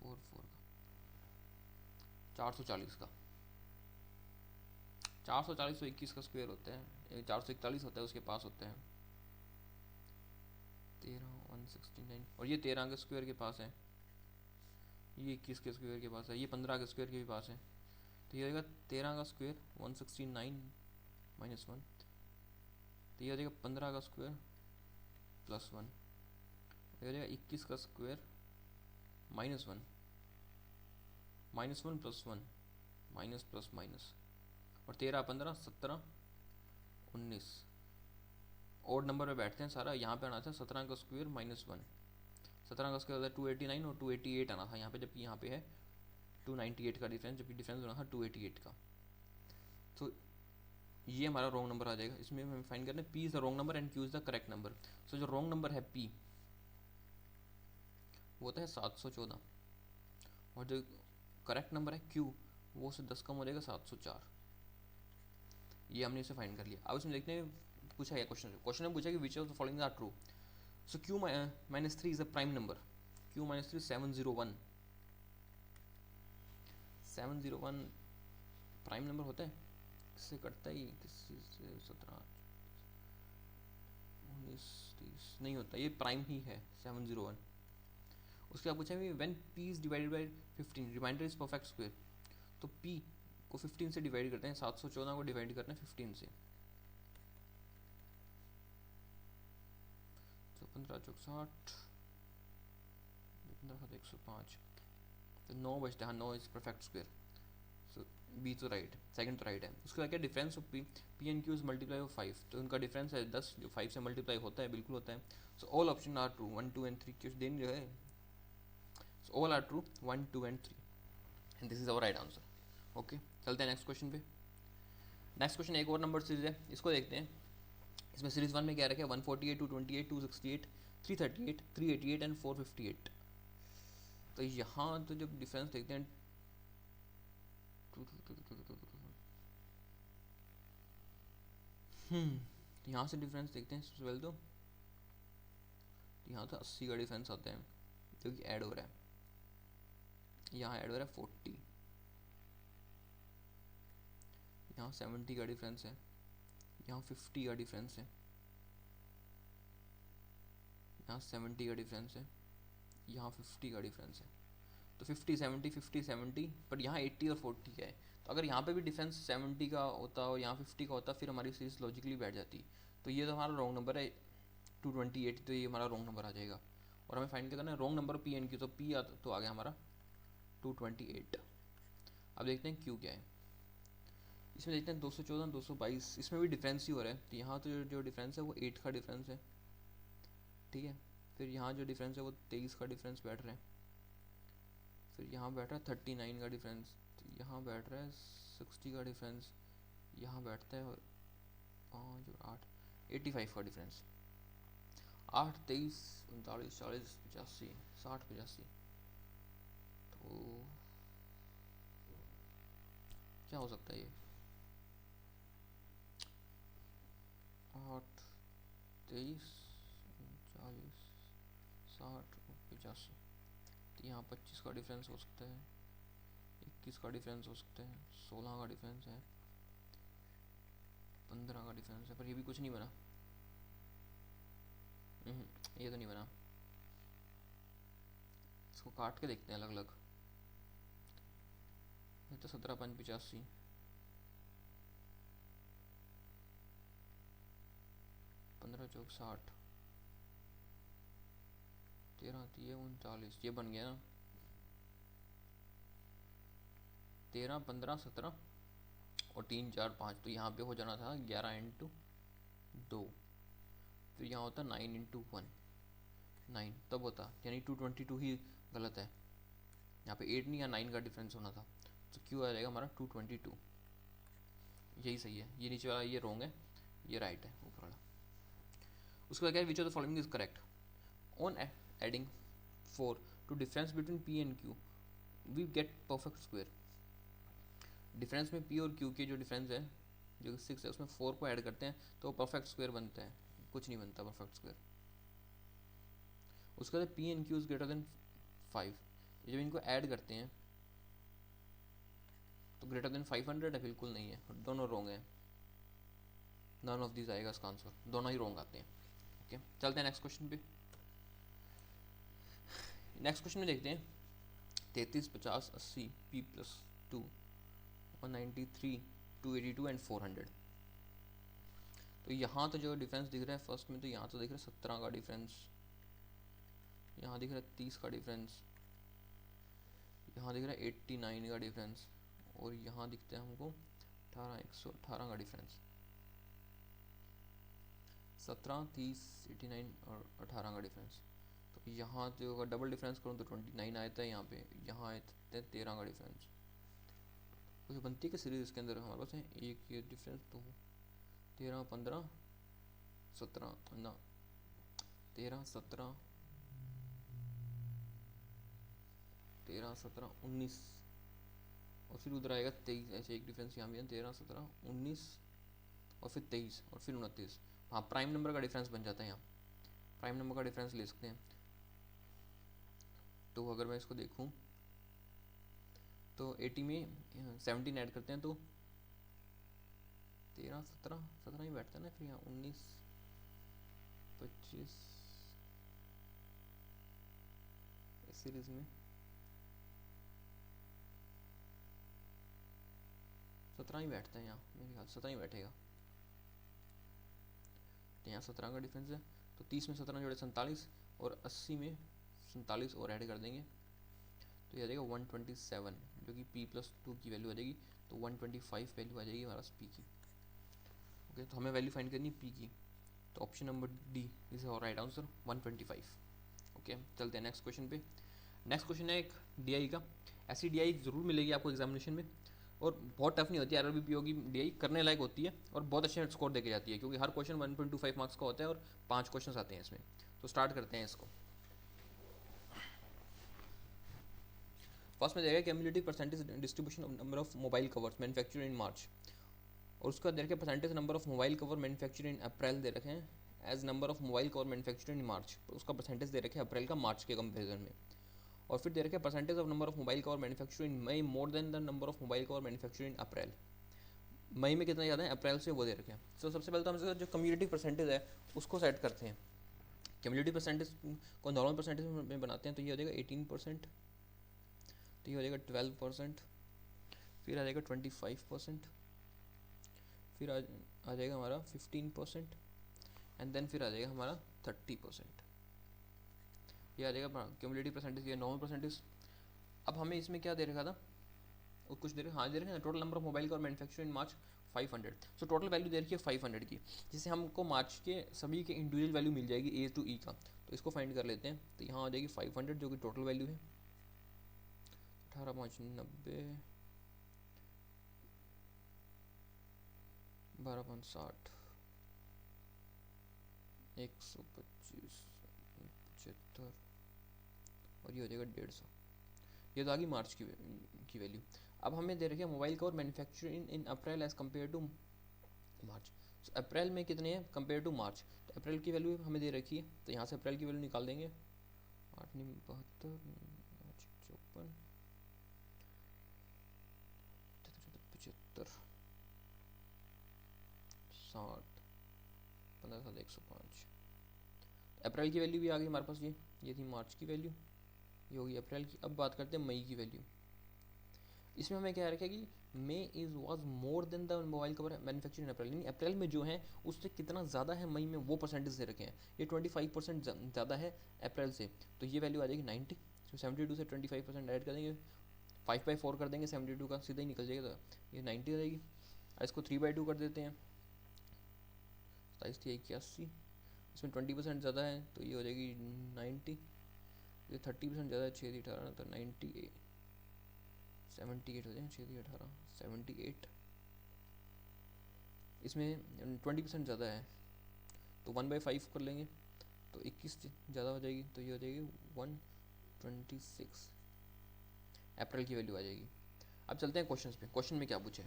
44 का, 440 का। 440 तो 21 का स्क्वायर होता है, 441 होता है उसके पास होता है 13 169, और ये 13 के स्क्वायर के पास है, ये 21 के स्क्वायर के पास है, ये 15 के स्क्वायर के भी पास है। तो ये होगा 13 का स्क्वायर 169 माइनस 1, तो ये हो जाएगा 15 का स्क्वायर प्लस 1, हो जाएगा 21 का स्क्वायर -1, -1 + 1, माइनस प्लस माइनस, और 13 15 17 19। ओड नंबर पे बैठते हैं सारा, यहाँ पे आना था 17 का स्क्वायर -1, 17 का स्क्वायर होता है 289 और 288 आना था यहाँ पे, जबकि यहाँ पे है 298 का डिफरेंस, जबकि डिफरेंस होना था 288 का। तो ये हमारा रॉन्ग नंबर आ जाएगा। इसमें हम फाइंड करना है P is the wrong number and Q is the correct number. So जो रॉन्ग नंबर है P वो होता है 714, और जो करेक्ट नंबर है Q वो उससे 10 कम हो जाएगा 704। ये हमने इसे फाइंड कर लिया। अब इसमें देखते हैं पूछा गया क्वेश्चन में पूछा कि which of the following are true. So Q -3 is a prime number. Q -3 701, 701 prime number होता है, किससे कटता ही, किसी से 17 19 30 नहीं होता, ये प्राइम ही है 701। उसके बाद पूछा है when P is divided by 15 remainder is perfect square. तो P को 15 से डिवाइड करते हैं, 714 को डिवाइड करना है 15 से, तो 15 चौक 60, 15 105, तो 9 बचता है। 9 is perfect square. So B तो राइट, सेकंड तो राइट है। उसके बाद क्या difference of P and Q is multiply of 5, तो उनका डिफरेंस है 10 जो 5 से मल्टीप्लाई होता है, बिल्कुल होता है। So all option are true 1 2 and 3, क्यों देन जो है so all are true 1 2 and 3 and this is our right answer. Okay, चलते हैं नेक्स्ट क्वेश्चन पे। नेक्स्ट क्वेश्चन एक और नंबर सीरीज है, इसको देखते हैं। इसमें सीरीज 1 में क्या रखा है 148 228 268 338 388 एंड 458। तो यहाँ तो जब डिफरेंस देखते हैं यहाँ से डिफरेंस देखते हैं सबसे पहले तो यहाँ तो 80 का डिफरेंस आता है जो कि ऐड हो रहा है, यहाँ ऐड हो रहा है 40, यहाँ 70 का डिफरेंस है, यहाँ 50 का डिफरेंस है, यहाँ 70 का डिफरेंस है, यहाँ 50 का डिफरेंस है। तो 50 70 50 70, पर यहाँ 80 और 40 का है। तो अगर यहाँ पे भी डिफरेंस 70 का होता और यहाँ 50 का होता, फिर हमारी सीरीज लॉजिकली बैठ जाती। तो ये तो हमारा रॉन्ग नंबर है 228, तो ये हमारा रॉन्ग नंबर आ जाएगा। और हमें फाइंड करना है wrong number P N Q, तो पी तो आ गया हमारा 228। अब देखते हैं क्यू क्या है। इसमें देखते हैं 214 222, इसमें भी डिफरेंस ही हो रहा है। तो यहाँ तो जो डिफरेंस है वो 8 का डिफरेंस है, ठीक है। फिर यहाँ जो डिफरेंस है वो 23 का डिफरेंस बैठ रहा है। फिर यहाँ बैठ रहा है 39 का डिफरेंस, तो यहाँ बैठ रहा है 60 का डिफरेंस, यहाँ बैठता है 5 और 8 85 का डिफरेंस। 8 23 39 40 85 60 85, तो क्या हो सकता है ये 8 23 40 60 85। तो यहाँ 25 का डिफरेंस हो सकता है, 21 का डिफरेंस हो सकता है, 16 का डिफरेंस है, 15 का डिफरेंस है, पर ये भी कुछ नहीं बना। ये तो नहीं बना। इसको काट के देखते हैं अलग अलग। ये तो 17 5 85, 15 चौक 60, 13 3 39, ये बन गया ना 13 15 17 और 3 4 5। तो यहाँ पे हो जाना था 11 इंटू 2, फिर यहाँ होता 9 इंटू 1 9, तब होता, यानी 222 ही गलत है। यहाँ पे 8 नहीं या 9 का डिफरेंस होना था। तो क्यों आ जाएगा हमारा 222, यही सही है। ये नीचे वाला ये रॉन्ग है, ये राइट है ऊपर वाला। उसके बाद क्या है which of the following is correct. On adding 4 to difference between P and Q we get perfect square. Difference में पी और क्यू के जो डिफरेंस है जो 6 है उसमें 4 को ऐड करते हैं तो परफेक्ट स्क्वायर बनता है, कुछ नहीं बनता परफेक्ट स्क्वायर। उसके बाद P and Q is greater than 5, जब इनको ऐड करते हैं तो ग्रेटर देन 500 है, बिल्कुल नहीं है, दोनों रॉन्ग है। नन ऑफ दिस आएगा इसका आंसर, दोनों ही रॉन्ग आते हैं। ओके, चलते हैं नेक्स्ट क्वेश्चन पे। नेक्स्ट क्वेश्चन में देखते हैं 33 50 80 p प्लस 2 193 282 एंड 400। तो यहाँ तो जो डिफरेंस दिख रहा है फर्स्ट में, तो यहाँ तो दिख रहा है 17 का डिफरेंस, यहाँ दिख रहा है 30 का डिफरेंस, यहाँ दिख रहा है 89 का डिफरेंस, और यहाँ दिखता है हमको 118 का डिफरेंस। 17, 30, 89 और 18 का डिफरेंस। तो यहाँ जो अगर डबल डिफरेंस करूँ तो 29 आता है यहाँ पे, यहाँ आते हैं 13 का डिफरेंस। कुछ बनती है कि सीरीज इसके अंदर हमारे पास है एक ये डिफरेंस, तो 13, 15, 17 ना 13, 17, 13, 17, 19 और फिर उधर आएगा 23, ऐसे एक डिफरेंस यहाँ भी है 13, 17, 19 और फिर 23 और फिर 29। हाँ, प्राइम नंबर का डिफरेंस बन जाता है यहाँ, प्राइम नंबर का डिफरेंस ले सकते हैं। तो अगर मैं इसको देखूँ तो 80 में 17 ऐड करते हैं तो 13, 17, 17 ही बैठता है ना, फिर यहाँ 19, 25 इस सीरीज में 17 ही बैठता है, यहाँ मेरे ख्याल 17 ही बैठेगा। तो यहाँ 17 का डिफरेंस है, तो 30 में 17 जोड़े 47 और 80 में 47 और ऐड कर देंगे तो ये आ जाएगा 127, जो कि p+2 की वैल्यू आ जाएगी। तो 125 वैल्यू आ जाएगी हमारा p की। ओके, तो हमें वैल्यू फाइंड करनी है p की, तो ऑप्शन नंबर डी इज और राइट आंसर 125। ओके, चलते हैं नेक्स्ट क्वेश्चन पे। नेक्स्ट क्वेश्चन है एक डी का। ऐसी डी ज़रूर मिलेगी आपको एग्जामिनेशन में, और बहुत टफ नहीं होती है, RRB PO की डी करने लायक होती है और बहुत अच्छे स्कोर देके जाती है, क्योंकि हर क्वेश्चन 1.25 मार्क्स का होता है और 5 क्वेश्चन आते हैं इसमें। तो स्टार्ट करते हैं इसको। फर्स्ट में देगा cumulative percentage distribution of number of mobile covers manufactured in March, और उसका दे रखे percentage number of mobile cover manufactured in April दे रखे हैं as number of mobile cover manufactured in March, तो उसका परसेंटेज दे रखे हैं अप्रैल का मार्च के कंपेरिजन में। और फिर दे रखे percentage of number of mobile cover manufactured in May more than the number of mobile cover manufactured in April. मई में कितना ज़्यादा है अप्रैल से, वो दे रखे हैं। तो सबसे पहले तो हम जो कम्युलेटिव परसेंटेज है उसको सेट करते हैं। कम्युलेटिव परसेंटेज को नॉर्मल परसेंटेज में बनाते हैं, तो ये हो जाएगा 18%, तो ये हो जाएगा 12%, फिर आ जाएगा 25%, फिर आ जाएगा हमारा 15%, एंड देन फिर आ जाएगा हमारा 30%। ये आ जाएगा क्यूमुलेटिव परसेंटेज, ये नॉर्मल परसेंटेज। अब हमें इसमें क्या दे रखा था, और कुछ दे रखे, हाँ दे रखे हैं टोटल नंबर ऑफ मोबाइल का और manufacture in March 500। So total value दे रखी है 500 की, जिससे हमको मार्च के सभी के इंडिविजुअल वैल्यू मिल जाएगी A to E का। तो इसको फाइंड कर लेते हैं, तो यहाँ आ जाएगी 500 जो कि टोटल वैल्यू है। 18, 5, 90, 12, 5, 60, 125, 75 और ये हो जाएगा 150। ये तो आ गई मार्च की वैल्यू। अब हमें दे रखे mobile cover manufacture in April as compare to March. अप्रैल में कितने हैं कंपेयर टू मार्च, तो अप्रैल की वैल्यू हमें दे रखी है, तो यहाँ से अप्रैल की वैल्यू निकाल देंगे। 8, 9, 72, 54, 75, 60, 15, 7, 105। अप्रैल की वैल्यू भी आ गई हमारे पास। ये थी मार्च की वैल्यू, ये होगी अप्रैल की। अब बात करते हैं मई की वैल्यू। इसमें हमें क्या रखा कि May is was more than the mobile cover manufacture in April, यानी अप्रैल में जो है उससे कितना ज़्यादा है मई में, वो परसेंटेज दे रखे हैं। ये 25% ज़्यादा है अप्रैल से, तो ये वैल्यू आ जाएगी 90। तो 72 से 25% ऐड कर देंगे, 5/4 कर देंगे 72 का, सीधा ही निकल जाएगा, तो ये 90 आ जाएगी। और इसको 3/2 कर देते हैं, 27 थी 81, इसमें 20% ज़्यादा है तो ये हो जाएगी 90। ये 30% ज़्यादा है, 6 थी 18, तो 98, 78 हो जाए, 6 थी 18, 78। इसमें 20% ज़्यादा है तो 1/5 कर लेंगे, तो 21 ज़्यादा हो जाएगी, तो ये हो जाएगी 126 अप्रैल की वैल्यू आ जाएगी। अब चलते हैं क्वेश्चन पे। क्वेश्चन में क्या पूछे,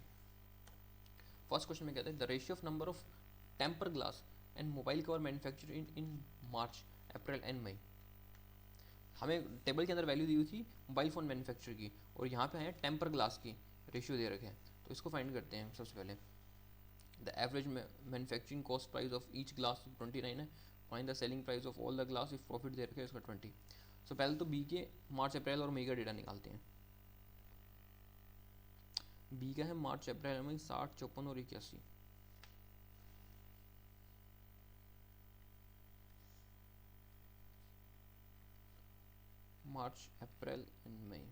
फर्स्ट क्वेश्चन में कहते हैं the ratio of number of temper glass and mobile cover manufacture in March, April and May. हमें टेबल के अंदर वैल्यू दी हुई थी मोबाइल फ़ोन मैन्युफैक्चर की, और यहाँ पे है टेम्पर ग्लास की रेशियो दे रखे हैं। तो इसको फाइंड करते हैं सबसे पहले। The average manufacturing cost price of each glass 29 है, find the selling price of all the glass if profit दे रखे हैं इसका 20। सो पहले तो बी के मार्च अप्रैल और मई का डेटा निकालते हैं। बी का है मार्च अप्रैल मई 60, 54 और 81। मार्च, अप्रैल एंड मई।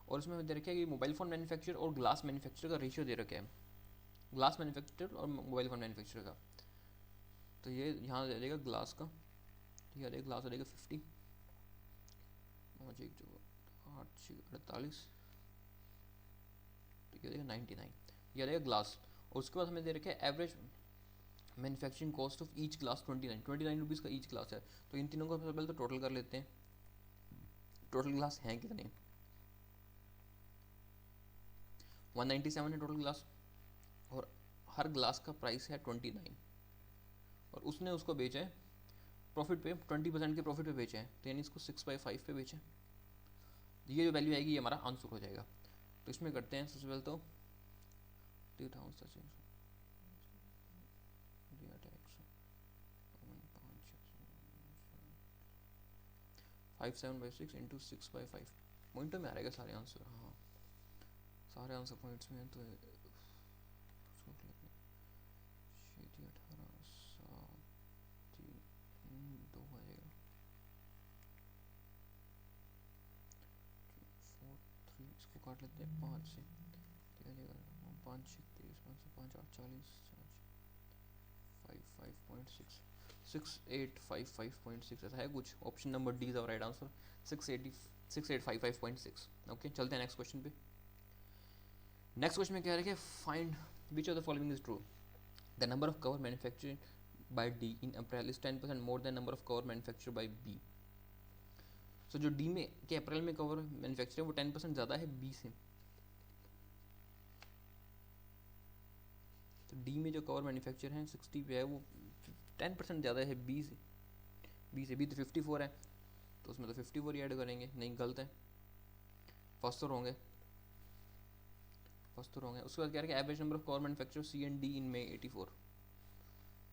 और इसमें हमें दे रखा है कि मोबाइल फ़ोन मैन्युफैक्चरर और ग्लास मैन्युफैक्चरर का रेशियो दे रखा है, ग्लास मैन्युफैक्चरर और मोबाइल फ़ोन मैन्युफैक्चरर का। तो ये यहाँ दे देगा ग्लास का, ठीक है, ग्लास हो जाएगा 50, 8 48, ठीक है, 99, ये रहेगा ग्लास। और उसके बाद हमें दे रखा है average manufacturing cost of each glass 29 rupees का ईच ग्लास है। तो इन तीनों का सबसे पहले तो टोटल कर लेते हैं, टोटल ग्लास हैं कितने, 197 है टोटल ग्लास, और हर ग्लास का प्राइस है 29, और उसने उसको बेचा है प्रॉफिट पे, 20% के प्रॉफिट पे बेचा है, तो यानी इसको 6/5 पे बेचा है। ये जो वैल्यू आएगी ये हमारा आंसर हो जाएगा। तो इसमें करते हैं सबसे पहले तो 57/6 इंटू 6/5 पॉइंटों में आ रहेगा सारे आंसर, हाँ सारे आंसर पॉइंट्स में हैं। तो 2 हो जाएगा, 4 3, इसको काट लेते हैं 5 से, ठीक है, 5 6 30, 5 8 40, 5.6 6855.6 ऐसा है कुछ। Option number D is our right answer, 6855.6। Okay, चलते हैं नेक्स्ट क्वेश्चन पे। नेक्स्ट क्वेश्चन में क्या है, find which of the following is true. The number of cover manufactured by D in April is 10% more than number of cover manufactured by B. So जो D में के अप्रैल में cover manufacture है वो 10% ज़्यादा है बी से। तो डी में जो कवर मैन्युफैक्चर है 60 पे है, वो 10% ज़्यादा है बी से। बी तो 54 है, तो उसमें तो 54 ही ऐड करेंगे, नहीं गलत है, फर्स्ट तो होंगे, उसके बाद क्या है, average number of cover manufacture C and D in May 84,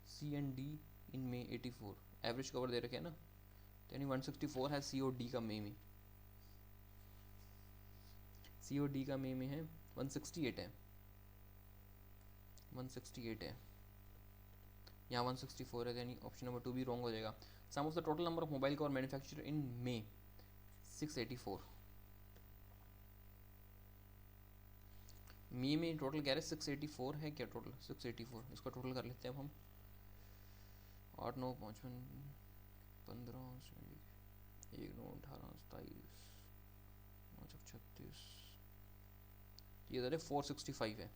C and D in May 84 average cover दे रखे हैं ना, तो यानी 164 है सी और डी का मे सी और डी का मे में है 168 है, 168 है, यहाँ 164 है, यानी ऑप्शन नंबर 2 भी रॉन्ग हो जाएगा। Sum of the total number of mobile cover manufacture in May 684, May में टोटल कह रहे 684 है क्या, टोटल 684, इसका टोटल कर लेते हैं अब हम, 8 9 5 15 1 9 18 27 9 36, ये इधर है 465 है,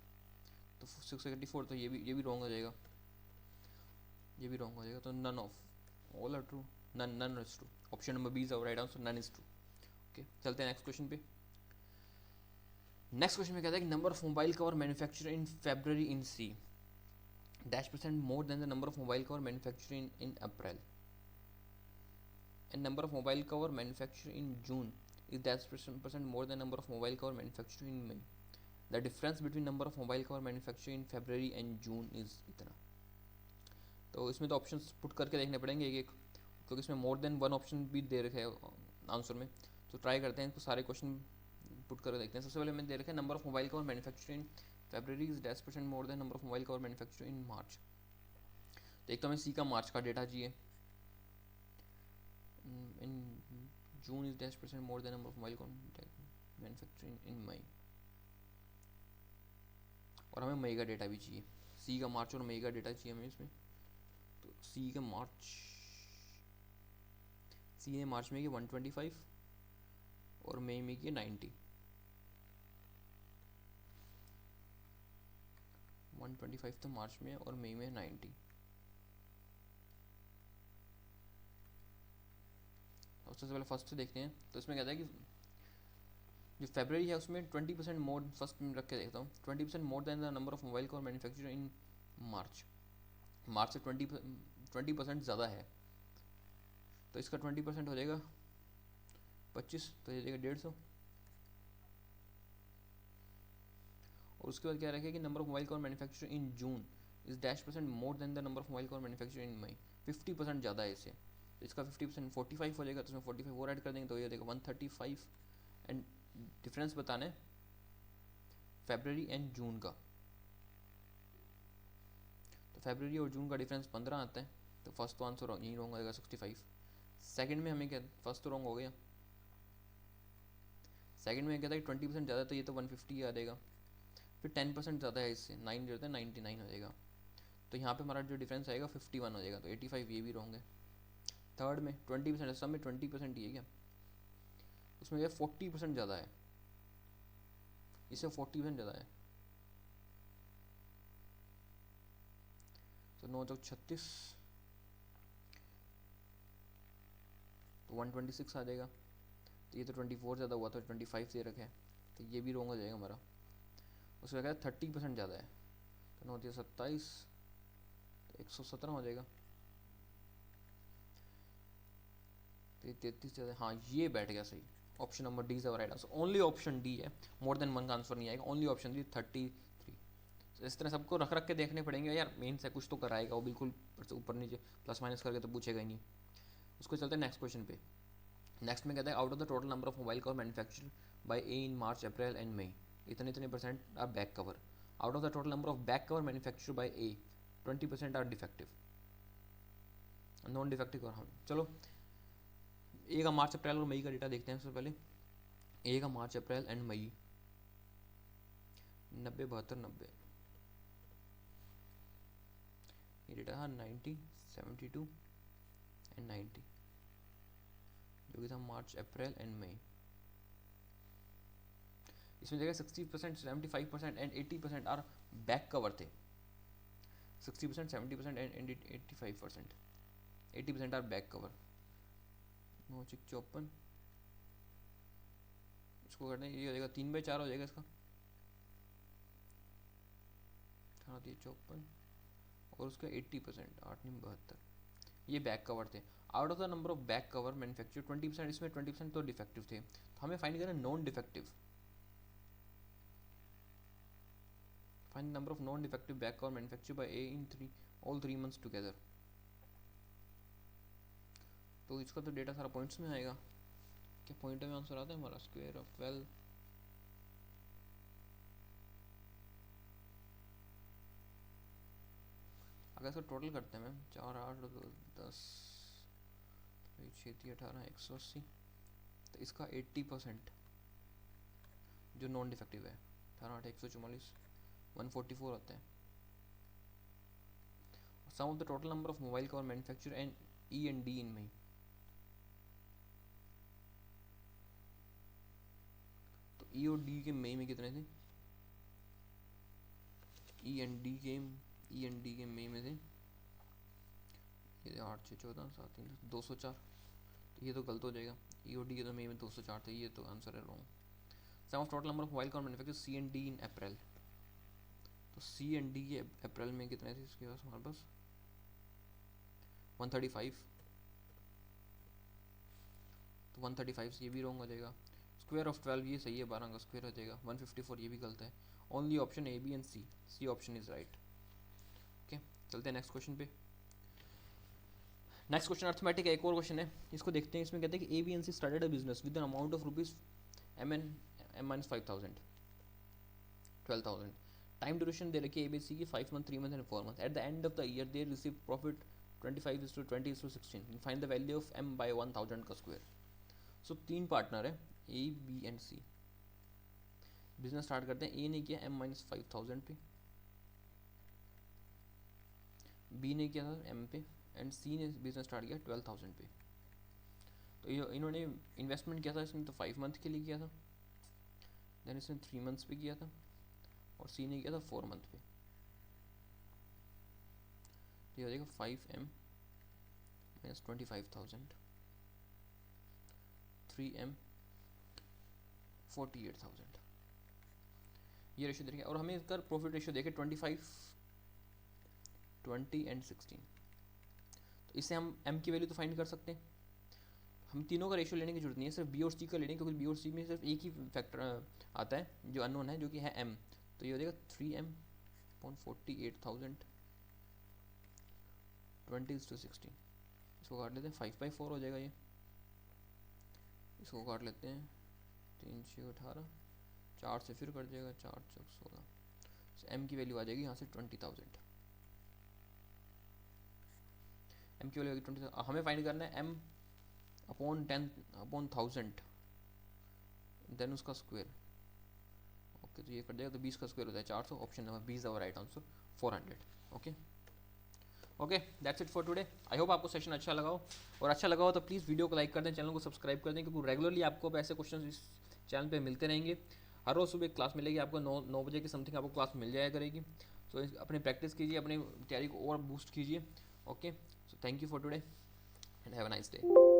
तो 684, तो ये भी रॉन्ग हो जाएगा, ये भी रॉन्ग हो जाएगा। तो none of all are true, none is true, option number B is our right answer, none is true. Okay, चलते हैं नेक्स्ट क्वेश्चन पे। नेक्स्ट क्वेश्चन में कहता है कि number of mobile cover manufacture in February in C -% more than the number of mobile cover manufacture in April, and number of mobile cover manufacture in June is -% more than number of mobile cover manufacture in May. The difference between number of mobile cover manufacture in February and June is इतना। तो इसमें तो option put करके देखने पड़ेंगे एक एक, क्योंकि इसमें मोर देन वन ऑप्शन भी दे रखे है आंसर में। तो ट्राई करते हैं, इसको सारे क्वेश्चन पुट कर देखते हैं। सबसे पहले मैंने दे रखा है number of mobile cover manufacture in February is -% more than number of mobile cover manufacture in March. तो एक तो हमें सी का मार्च का डेटा चाहिए, in June is -% more than number of mobile cover manufacture in May, और हमें मई का डेटा भी चाहिए, सी का मार्च और मई का डेटा चाहिए हमें इसमें। तो सी का मार्च, सी ने मार्च में किया 125 और मई में किया 90, 125 तो मार्च में और मई में 90। तो सबसे पहले फर्स्ट से देखते हैं। तो इसमें कहता है कि जो फेब्रवरी है उसमें 20% मोर, फर्स्ट में रख के देखता हूँ, 20% more than the number of mobile cover manufacture in March, मार्च से 20% ज़्यादा है, तो इसका 20% हो जाएगा 25, तो ये जाएगा 150। और उसके बाद क्या रखेगा कि number of mobile cover manufacture in June is -% more than the number of mobile cover manufacture in May, 50% ज़्यादा है इससे, तो इसका 50% 45 हो जाएगा, तो इसमें 45 और ऐड कर देंगे, तो ये देगा 135। एंड डिफरेंस बताना है फेब्रवरी एंड जून का, तो फेब्रवरी और जून का डिफरेंस 15 आता है, तो फर्स्ट तो आंसर यहीं रॉन्ग आएगा 65। सेकंड में हमें क्या, फर्स्ट तो रॉन्ग हो गया, सेकंड में क्या था कि 20% ज़्यादा, तो ये तो 150 आ जाएगा। फिर 10% ज़्यादा है इससे, 9 जो होता है 99 हो जाएगा। तो यहाँ पे हमारा जो डिफरेंस आएगा 51 हो जाएगा, तो 85 ये भी रॉन्ग है। थर्ड में 20% है, सब में 20% ही है क्या, इसमें ये 40% ज़्यादा है, इससे 40% ज़्यादा है। तो 9 चौक 36, तो 126 आ जाएगा। तो ये तो 24 ज़्यादा हुआ, तो 25 दे रखा है, तो ये भी रॉन्ग हो जाएगा हमारा। उसका क्या है 30% ज़्यादा है, तो 9 27, तो 117 हो जाएगा। तो ये 33 ज़्यादा, हाँ ये बैठ गया सही। Option number D is right answer, only option D है, मोर देन वन का आंसर नहीं आएगा, ओनली ऑप्शन डी 33। तो इस तरह सबको रख रख के देखने पड़ेंगे यार, मेन से कुछ तो कराएगा वो, बिल्कुल ऊपर नीचे प्लस माइनस करके तो पूछेगा ही नहीं। उसको चलते हैं नेक्स्ट क्वेश्चन पे। नेक्स्ट में कहता है out of the total number of mobile cover manufacture by A in March April and May, इतने इतने percent are back cover. Out of the total number of back cover manufacture by A 20% are defective, non defective. और हाँ चलो ए का मार्च अप्रैल और मई का data देखते हैं सबसे पहले। ए का मार्च अप्रैल एंड मई 90 72 90, ये डेटा था 90 72 एंड 90, जो कि था मार्च अप्रैल एंड मई। इसमें देखा 60% 75% एंड 80% आर बैक कवर थे, 60% 70% एंड 85%, 80% आर बैक कवर। 9 54, इसको करते हैं, ये हो जाएगा 3/4 हो जाएगा इसका, 54 और उसका 80%, 8 9 72, ये बैक कवर थे। Out of the number of back cover manufacture 20%, इसमें 20% तो डिफेक्टिव थे, तो हमें फाइंड करना non defective, find number of non defective back cover manufacture by A in all 3 months together. तो इसका तो डेटा सारा पॉइंट्स में आएगा, क्या पॉइंट में आंसर आता है हमारा, स्क्वायर ऑफ 12, अगर इसका टोटल करते हैं मैम 4 8 10 6 18 180, तो इसका 80% जो नॉन डिफेक्टिव है 18 8 144 144 होता है। Sum of the total number of mobile cover manufacture and E and D in May, तो ई और डी के मई में कितने थे, ई एंड डी के मई में थे ये 8 6 14 7 3 204, तो ये तो गलत हो जाएगा, ई और डी के तो मई में 204 थे, ये तो आंसर है wrong. Sum of total number of mobile cover manufacture C and D in April, तो सी एंड डी के अप्रैल में कितने थे इसके पास, हमारे पास 135, तो 135 से ये भी रॉन्ग हो जाएगा। स्क्वायर ऑफ 12 ये सही है, 12 का स्क्वायर हो जाएगा। 154 ये भी गलत है, only option A B and C, C option is right. Okay चलते हैं नेक्स्ट क्वेश्चन पे। नेक्स्ट क्वेश्चन अर्थमेटिक, एक और क्वेश्चन है, इसको देखते हैं। इसमें कहते हैं कि A B and C started a business with an amount of rupees M minus 5000 12,000, time duration दे रखी है एबीसी की 5 month 3 month and 4 month. At the end of the year they receive profit 25:20:16, find the value of M by 1000 का square. So 3 partner है A B and C, business start करते हैं। ए ने किया एम माइनस 5000 पे, B ने किया था एम पे, एंड सी ने बिजनेस स्टार्ट किया 12,000 पे। तो इन्होंने इन्वेस्टमेंट किया था इसमें, तो 5 मंथ के लिए किया था, देन इसने 3 मंथ्स पे किया था, और सी ने किया था 4 मंथ पे। ये हो जाएगा 5M माइनस 25,000, 3M 48,000, ये रेशियो देखेंगे। और हमें इसका प्रॉफिट रेशियो देखें 25 20 एंड 16, तो इससे हम M की वैल्यू तो फाइंड कर सकते हैं। हम तीनों का रेशियो लेने की जरूरत नहीं है, सिर्फ बी और सी का लेने, क्योंकि बी और सी में सिर्फ एक ही फैक्टर आता है जो अननोन है, जो कि है M। तो ये हो जाएगा 3M अपॉन 48,000 20:16, इसको काट लेते हैं 5/4 हो जाएगा ये, इसको काट लेते हैं 3 6 18, 4 से फिर कट जाएगा 4 4 16, तो M की वैल्यू आ जाएगी यहाँ से 20,000, M की वैल्यू आएगी 20,000। हमें फाइंड करना है M अपॉन 10 अपॉन 1000, देन उसका स्क्वायर। ओके तो ये कर देगा, तो 20 का स्क्वायर होता है 400। Option number B is our right answer 400। Okay okay that's it for today. I hope आपको सेशन अच्छा लगा हो, और अच्छा लगा हो तो प्लीज़ वीडियो को लाइक कर दें, चैनल को सब्सक्राइब कर दें, क्योंकि रेगुलरली आपको अब ऐसे क्वेश्चन इस चैनल पे मिलते रहेंगे। हर रोज़ सुबह क्लास मिलेगी आपको, 9 बजे के समथिंग आपको क्लास मिल जाया करेगी। सो अपनी प्रैक्टिस कीजिए, अपनी तैयारी को और बूस्ट कीजिए। Okay so thank you for today and have a nice day.